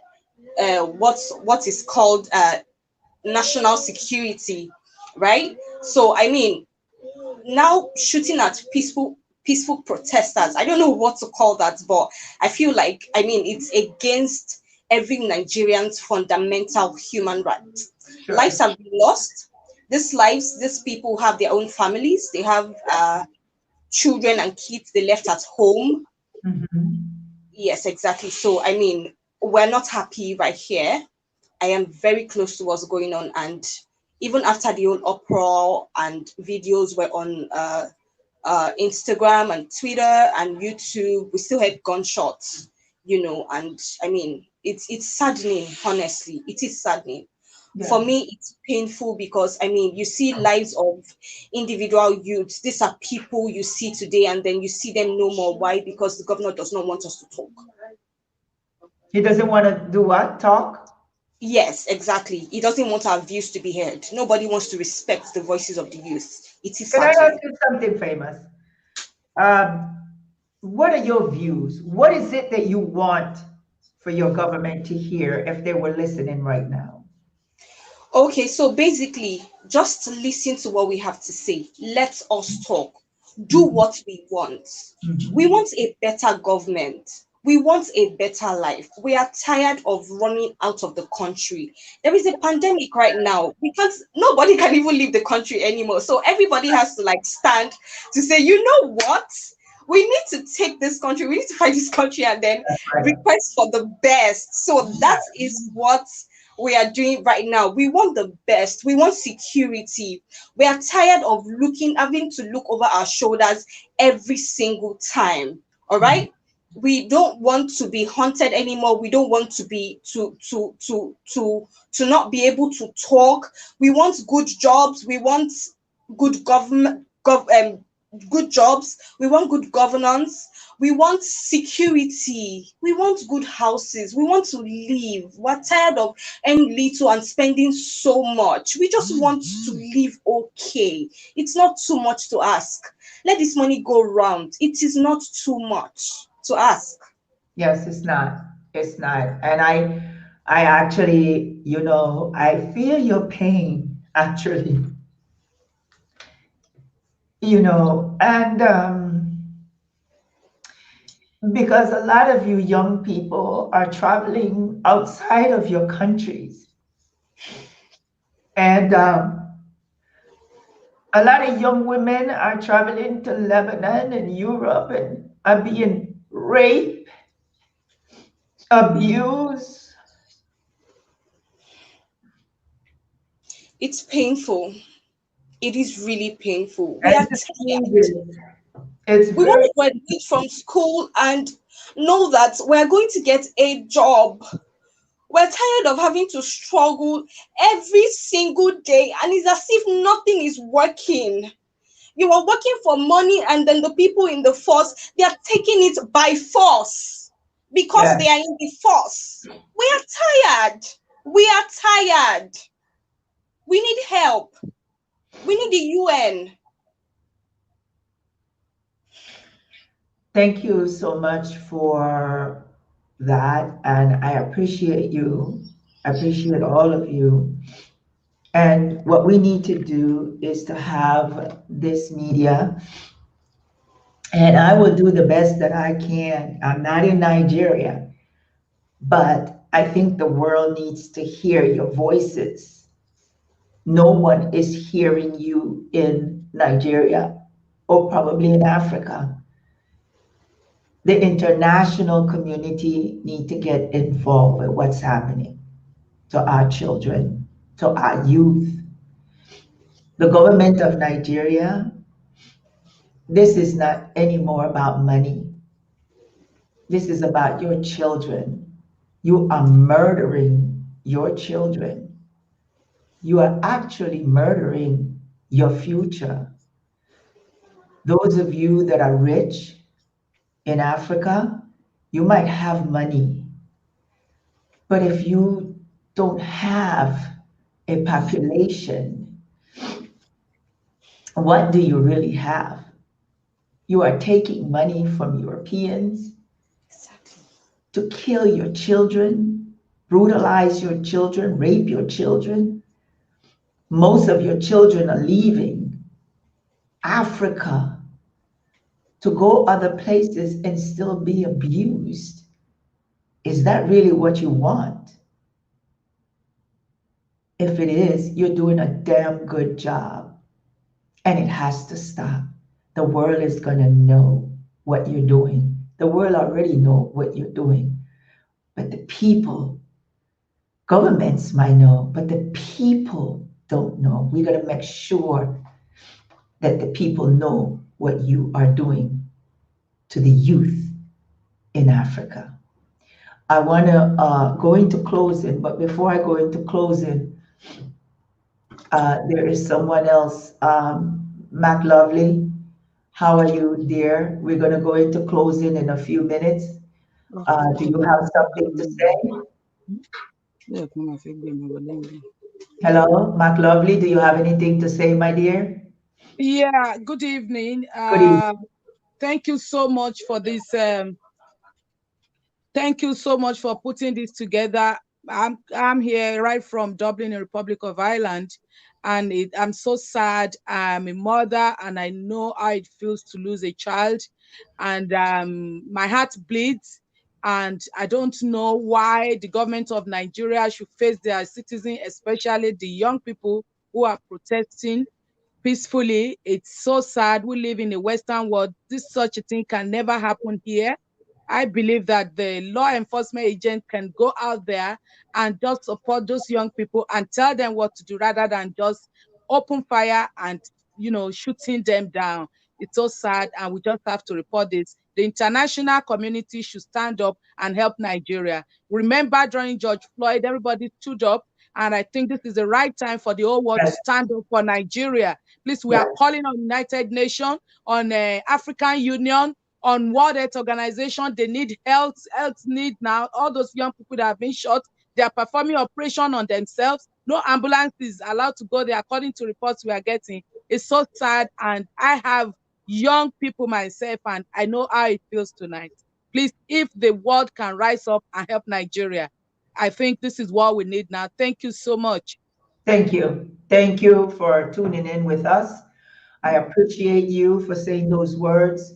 [SPEAKER 8] what is called national security, right? So I mean, now shooting at peaceful protesters. I don't know what to call that, but I feel like, I mean, it's against every Nigerian's fundamental human rights.
[SPEAKER 1] Sure.
[SPEAKER 8] Lives have been lost. These people have their own families. They have children and kids they left at home.
[SPEAKER 1] Mhm.
[SPEAKER 8] Yes, exactly. So I mean, we're not happy right here. I am very close to what's going on, and even after the whole uproar and videos were on Instagram and Twitter and YouTube, we still had gunshots, and I mean, it's saddening, honestly. It is saddening.
[SPEAKER 1] Yeah.
[SPEAKER 8] For me, it's painful because I mean, you see lives of individual youths. These are people you see today, and then you see them no more. Why? Because the governor does not want us to talk.
[SPEAKER 1] He doesn't want to do what? Talk?
[SPEAKER 8] Yes, exactly. He doesn't want our views to be heard. Nobody wants to respect the voices of the youth. It is
[SPEAKER 1] Can I
[SPEAKER 8] saddening.
[SPEAKER 1] ask you something, Famous? What are your views? What is it that you want for your government to hear if they were listening right now?
[SPEAKER 8] Okay, so basically, just listen to what we have to say. Let us talk. Do what we want. We want a better government. We want a better life. We are tired of running out of the country. There is a pandemic right now because nobody can even leave the country anymore. So everybody has to stand to say, you know what? We need to take this country. We need to fight this country and then request for the best. So that is what we are doing right now. We want the best. We want security. We are tired of having to look over our shoulders every single time. All right. We don't want to be haunted anymore. We don't want to be to not be able to talk. We want good jobs. We want good good jobs, we want good governance, we want security, we want good houses, we want to live. We're tired of earning little and spending so much. We just want to live okay. It's not too much to ask. Let this money go round. It is not too much to ask.
[SPEAKER 1] Yes, it's not. It's not. And I actually, I feel your pain, actually, and because a lot of you young people are traveling outside of your countries. And a lot of young women are traveling to Lebanon and Europe and are being raped, abused.
[SPEAKER 8] It's painful. It is really painful. We
[SPEAKER 1] And
[SPEAKER 8] are
[SPEAKER 1] it's
[SPEAKER 8] tired.
[SPEAKER 1] serious. It's
[SPEAKER 8] We want
[SPEAKER 1] very,
[SPEAKER 8] to graduate from school and know that we're going to get a job. We're tired of having to struggle every single day, and it's as if nothing is working. You are working for money, and then the people in the force, they are taking it by force because
[SPEAKER 1] yeah.
[SPEAKER 8] they are in the force. We are tired. We are tired. We need help. We need the UN.
[SPEAKER 1] Thank you so much for that. And I appreciate you. I appreciate all of you. And what we need to do is to have this media, and I will do the best that I can. I'm not in Nigeria, but I think the world needs to hear your voices. No one is hearing you in Nigeria or probably in Africa. The international community need to get involved with what's happening to our children, to our youth. The government of Nigeria, this is not anymore about money. This is about your children. You are murdering your children. You are actually murdering your future. Those of you that are rich in Africa, you might have money, but if you don't have a population, what do you really have? You are taking money from Europeans to kill your children, brutalize your children, rape your children. Most of your children are leaving Africa to go other places and still be abused. Is that really what you want? If it is, you're doing a damn good job. And it has to stop. The world is going to know what you're doing. The world already know what you're doing. But the people, governments might know, but the people don't know. We got to make sure that the people know what you are doing to the youth in Africa. I want to go into closing, but before I go into closing, there is someone else, Mac Lovely. How are you, dear? We're going to go into closing in a few minutes. Do you have something to say? Hello, Mac Lovely. Do you have anything to say, my dear?
[SPEAKER 9] Yeah, good evening.
[SPEAKER 1] Good evening.
[SPEAKER 9] Thank you so much for this. Thank you so much for putting this together. I'm here right from Dublin, in Republic of Ireland, and I'm so sad. I'm a mother, and I know how it feels to lose a child, and my heart bleeds. And I don't know why the government of Nigeria should face their citizens, especially the young people who are protesting peacefully. It's so sad. We live in a Western world. This such a thing can never happen here. I believe that the law enforcement agent can go out there and just support those young people and tell them what to do rather than just open fire and, shooting them down. It's so sad, and we just have to report this. The international community should stand up and help Nigeria. Remember, during George Floyd, everybody stood up, and I think this is the right time for the whole world to
[SPEAKER 1] Yes,
[SPEAKER 9] stand up for Nigeria, Please, we are calling on United Nations, on African Union, on World Health Organization. They need health need now. All those young people that have been shot, they are performing operation on themselves. No ambulance is allowed to go there, according to reports we are getting. It's so sad, and I have young people myself, and I know how it feels tonight. Please, if the world can rise up and help Nigeria, I think this is what we need now. Thank you so much.
[SPEAKER 1] Thank you. Thank you for tuning in with us. I appreciate you for saying those words.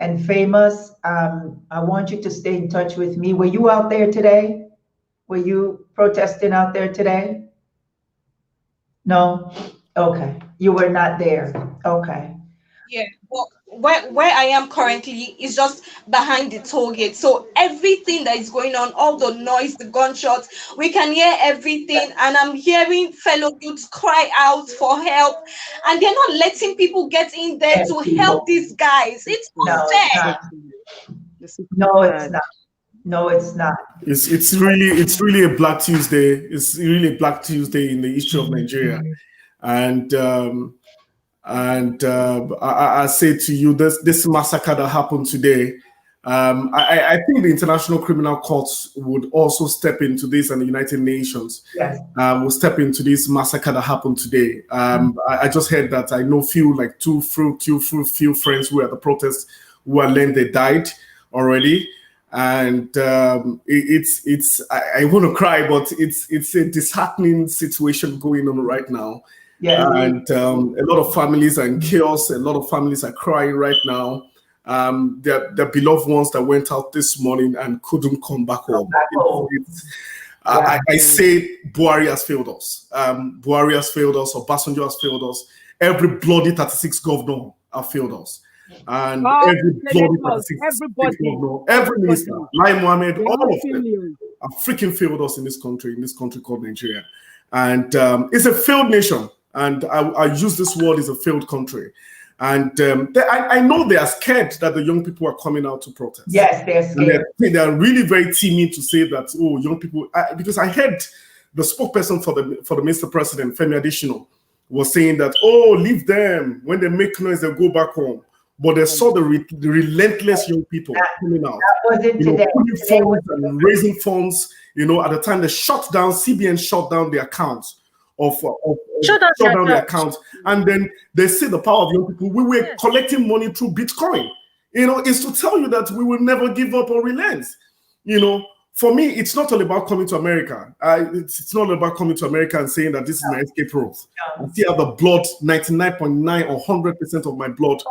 [SPEAKER 1] And Famous, I want you to stay in touch with me. Were you out there today? Were you protesting out there today? No? Okay. You were not there. Okay.
[SPEAKER 8] Yeah, well, where I am currently is just behind the toll gate. So everything that is going on, all the noise, the gunshots, we can hear everything. And I'm hearing fellow youths cry out for help, and they're not letting people get in there to help these guys. It's
[SPEAKER 1] No, it's
[SPEAKER 8] unfair.
[SPEAKER 1] not. No, it's not. No, it's not.
[SPEAKER 10] It's really a Black Tuesday. It's really a Black Tuesday in the history of Nigeria, and I say to you, this massacre that happened today, I think the International Criminal Courts would also step into this, and the United Nations will step into this massacre that happened today. I just heard that I know few friends who were at the protest who are learned they died already. And it's I want to cry, but it's a disheartening situation going on right now.
[SPEAKER 1] Yeah.
[SPEAKER 10] And a lot of families are in chaos. A lot of families are crying right now. Their beloved ones that went out this morning and couldn't come back home. I say Buhari has failed us. Buhari has failed us. Obasanjo has failed us. Every bloody 36 governor have failed us. And every bloody 36 governor, every minister, Lai Mohammed, all of them have freaking failed us in this country called Nigeria. And it's a failed nation. And I use this word as a failed country. And I know they are scared that the young people are coming out to protest.
[SPEAKER 1] Yes, they're scared.
[SPEAKER 10] They are really very timid to say that, oh, young people, because I heard the spokesperson for the Mr. President, Femi Adesina, was saying that, oh, leave them. When they make noise, they'll go back home. But they saw the relentless young people coming out.
[SPEAKER 1] That wasn't today.
[SPEAKER 10] Putting funds and raising funds. At the time they shut down, CBN shut down the accounts shut down the accounts, and then they see the power of young people. We were collecting money through Bitcoin. It's to tell you that we will never give up or relent. For me, it's not all about coming to America. It's not about coming to America and saying that this is my escape route. I still have the blood, 99.9 or 100% of my blood,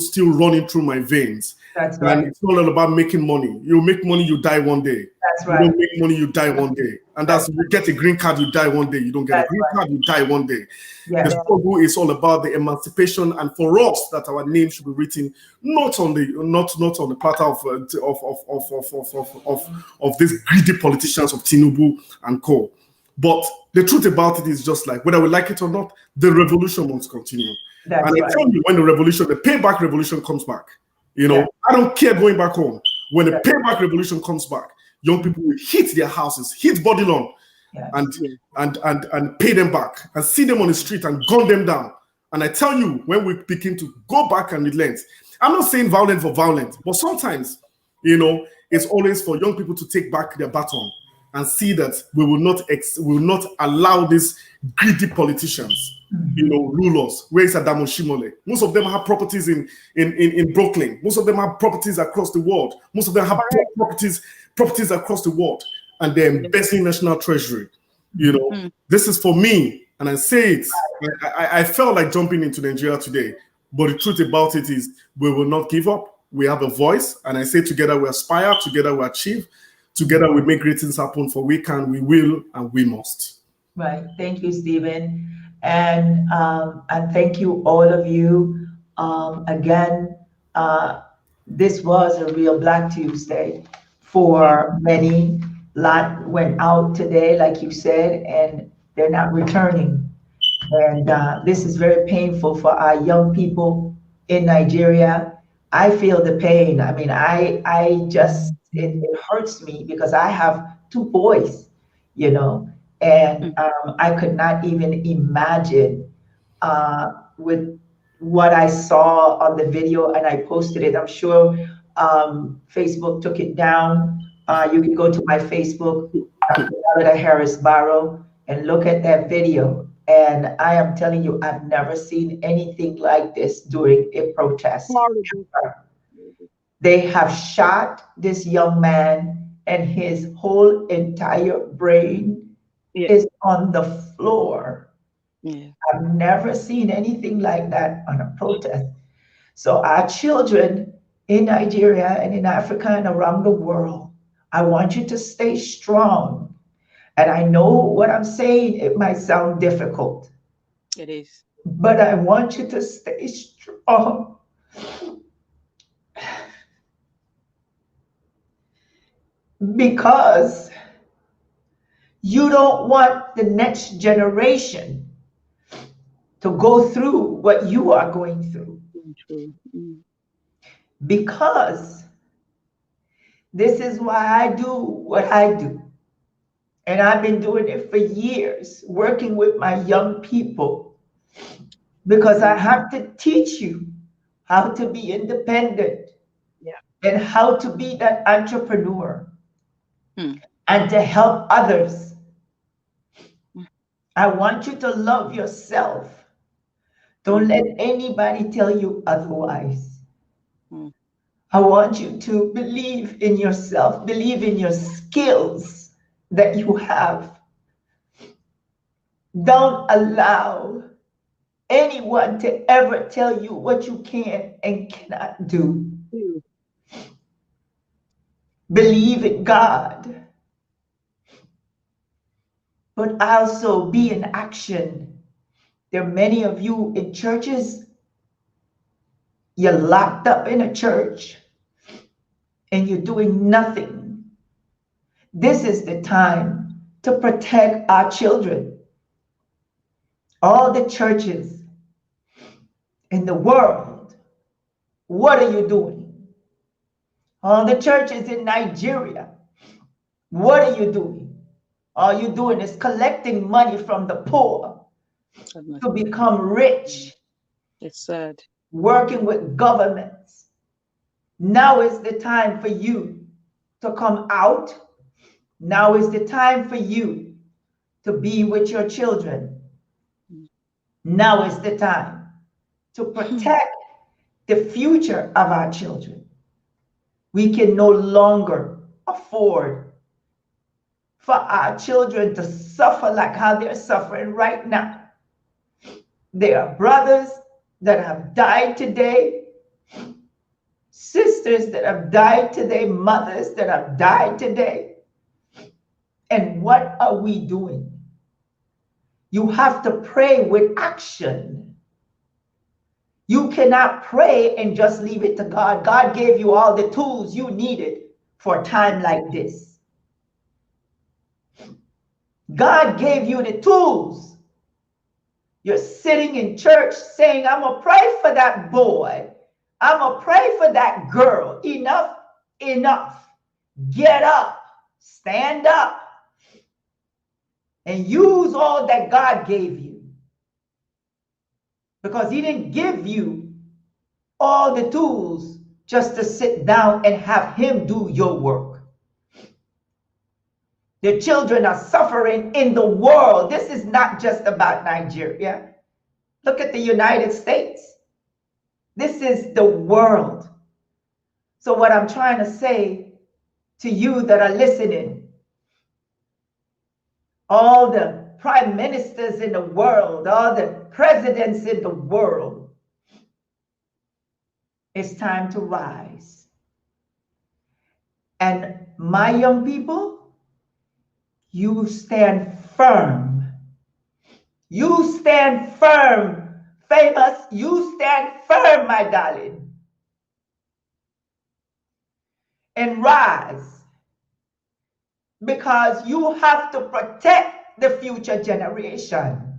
[SPEAKER 10] still running through my veins.
[SPEAKER 1] That's right.
[SPEAKER 10] And it's not all about making money. You make money, you die one day.
[SPEAKER 1] That's right.
[SPEAKER 10] You don't make money, you die one day. And you get a green card, you die one day. You don't get a green card, you die one day. Yeah. The struggle is all about the emancipation, and for us, that our name should be written not on the platter of these greedy politicians of Tinubu and co. But the truth about it is just like, whether we like it or not, the revolution must continue. I tell you, when the payback revolution comes back, I don't care going back home. When the payback revolution comes back, young people will hit their houses, hit body loan, and pay them back, and see them on the street and gun them down. And I tell you, when we begin to go back and relent, I'm not saying violent for violent, but sometimes, it's always for young people to take back their baton and see that we will not allow these greedy politicians, rule us. Where is Adamo Shimole? Most of them have properties in Brooklyn. Most of them have properties across the world. Most of them have properties across the world, and they're investing in national treasury. This is for me, and I say it. I felt like jumping into Nigeria today, but the truth about it is we will not give up. We have a voice, and I say together we aspire, together we achieve, together we make great things happen. For we can, we will, and we must.
[SPEAKER 1] Right. Thank you, Stephen. And thank you, all of you. Again, this was a real Black Tuesday for many. Lot went out today, like you said, and they're not returning. And this is very painful for our young people in Nigeria. I feel the pain. I mean, it hurts me because I have two boys, And I could not even imagine with what I saw on the video, and I posted it. I'm sure Facebook took it down. You can go to my Facebook, Dr. Melida Harris Barrow, and look at that video. And I am telling you, I've never seen anything like this during a protest.
[SPEAKER 9] Horrible.
[SPEAKER 1] They have shot this young man, and his whole entire brain is on the floor. I've never seen anything like that on a protest. So our children in Nigeria and in Africa and around the world, I want you to stay strong. And I know what I'm saying, it might sound difficult.
[SPEAKER 9] It is.
[SPEAKER 1] But I want you to stay strong. Because you don't want the next generation to go through what you are going through. Because this is why I do what I do. And I've been doing it for years, working with my young people, because I have to teach you how to be independent and how to be that entrepreneur and to help others. I want you to love yourself. Don't let anybody tell you otherwise. I want you to believe in yourself, believe in your skills that you have. Don't allow anyone to ever tell you what you can and cannot do. Believe in God, but also be in action. There are many of you in churches, you're locked up in a church and you're doing nothing. This is the time to protect our children. All the churches in the world, what are you doing? All the churches in Nigeria, what are you doing? All you're doing is collecting money from the poor to become rich.
[SPEAKER 9] It's sad.
[SPEAKER 1] Working with governments. Now is the time for you to come out. Now is the time for you to be with your children. Now is the time to protect the future of our children. We can no longer afford for our children to suffer like how they're suffering right now. There are brothers that have died today, sisters that have died today, mothers that have died today. And what are we doing? You have to pray with action. You cannot pray and just leave it to God. God gave you all the tools you needed for a time like this. God gave you the tools. You're sitting in church saying, I'm going to pray for that boy. I'm going to pray for that girl. Enough, enough. Get up, stand up, and use all that God gave you. Because he didn't give you all the tools just to sit down and have him do your work. The children are suffering in the world. This is not just about Nigeria. Look at the United States. This is the world. So what I'm trying to say to you that are listening, all the prime ministers in the world, all the presidents in the world, it's time to rise. And my young people, you stand firm. You stand firm. Famous, you stand firm, my darling. And rise. Because you have to protect the future generation.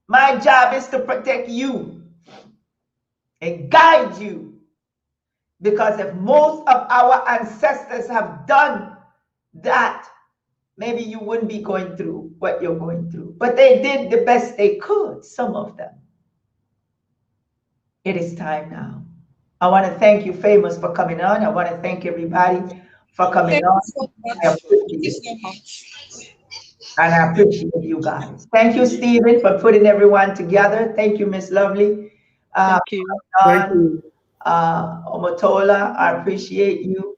[SPEAKER 1] My job is to protect you and guide you. Because if most of our ancestors have done that, maybe you wouldn't be going through what you're going through. But they did the best they could, some of them. It is time now. I want to thank you, Famous, for coming on. I want to thank everybody for coming
[SPEAKER 8] Thank you
[SPEAKER 1] on.
[SPEAKER 8] so much.
[SPEAKER 1] I
[SPEAKER 8] Thank you
[SPEAKER 1] appreciate
[SPEAKER 8] so
[SPEAKER 1] it.
[SPEAKER 8] much.
[SPEAKER 1] And I appreciate you guys. Thank you, Stephen, for putting everyone together. Thank you, Miss Lovely.
[SPEAKER 9] Thank you.
[SPEAKER 10] Thank you.
[SPEAKER 1] Omotola, I appreciate you.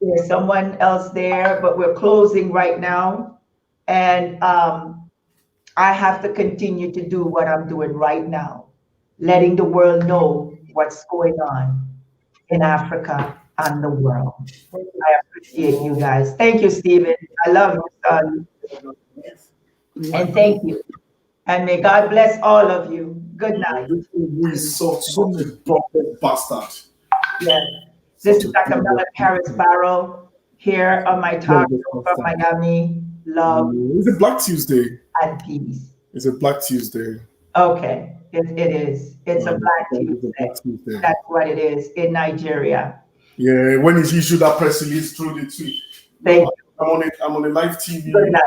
[SPEAKER 1] There's someone else there, but we're closing right now. And I have to continue to do what I'm doing right now, letting the world know what's going on in Africa and the world. I appreciate you guys. Thank you, Stephen. I love you, son. And thank you. And may God bless all of you. Good night.
[SPEAKER 10] Who is such a broken bastard.
[SPEAKER 1] Yes. This is Dr. Melida Harris Barrow here on my talk show from Miami. Love
[SPEAKER 10] It's a Black Tuesday.
[SPEAKER 1] and peace.
[SPEAKER 10] It's a Black Tuesday.
[SPEAKER 1] Okay, it is. It's a Black Tuesday. That's what it is in Nigeria.
[SPEAKER 10] Yeah, when he issued that press release through the tweet.
[SPEAKER 1] Thank you.
[SPEAKER 10] I'm on a live TV.
[SPEAKER 1] Good night.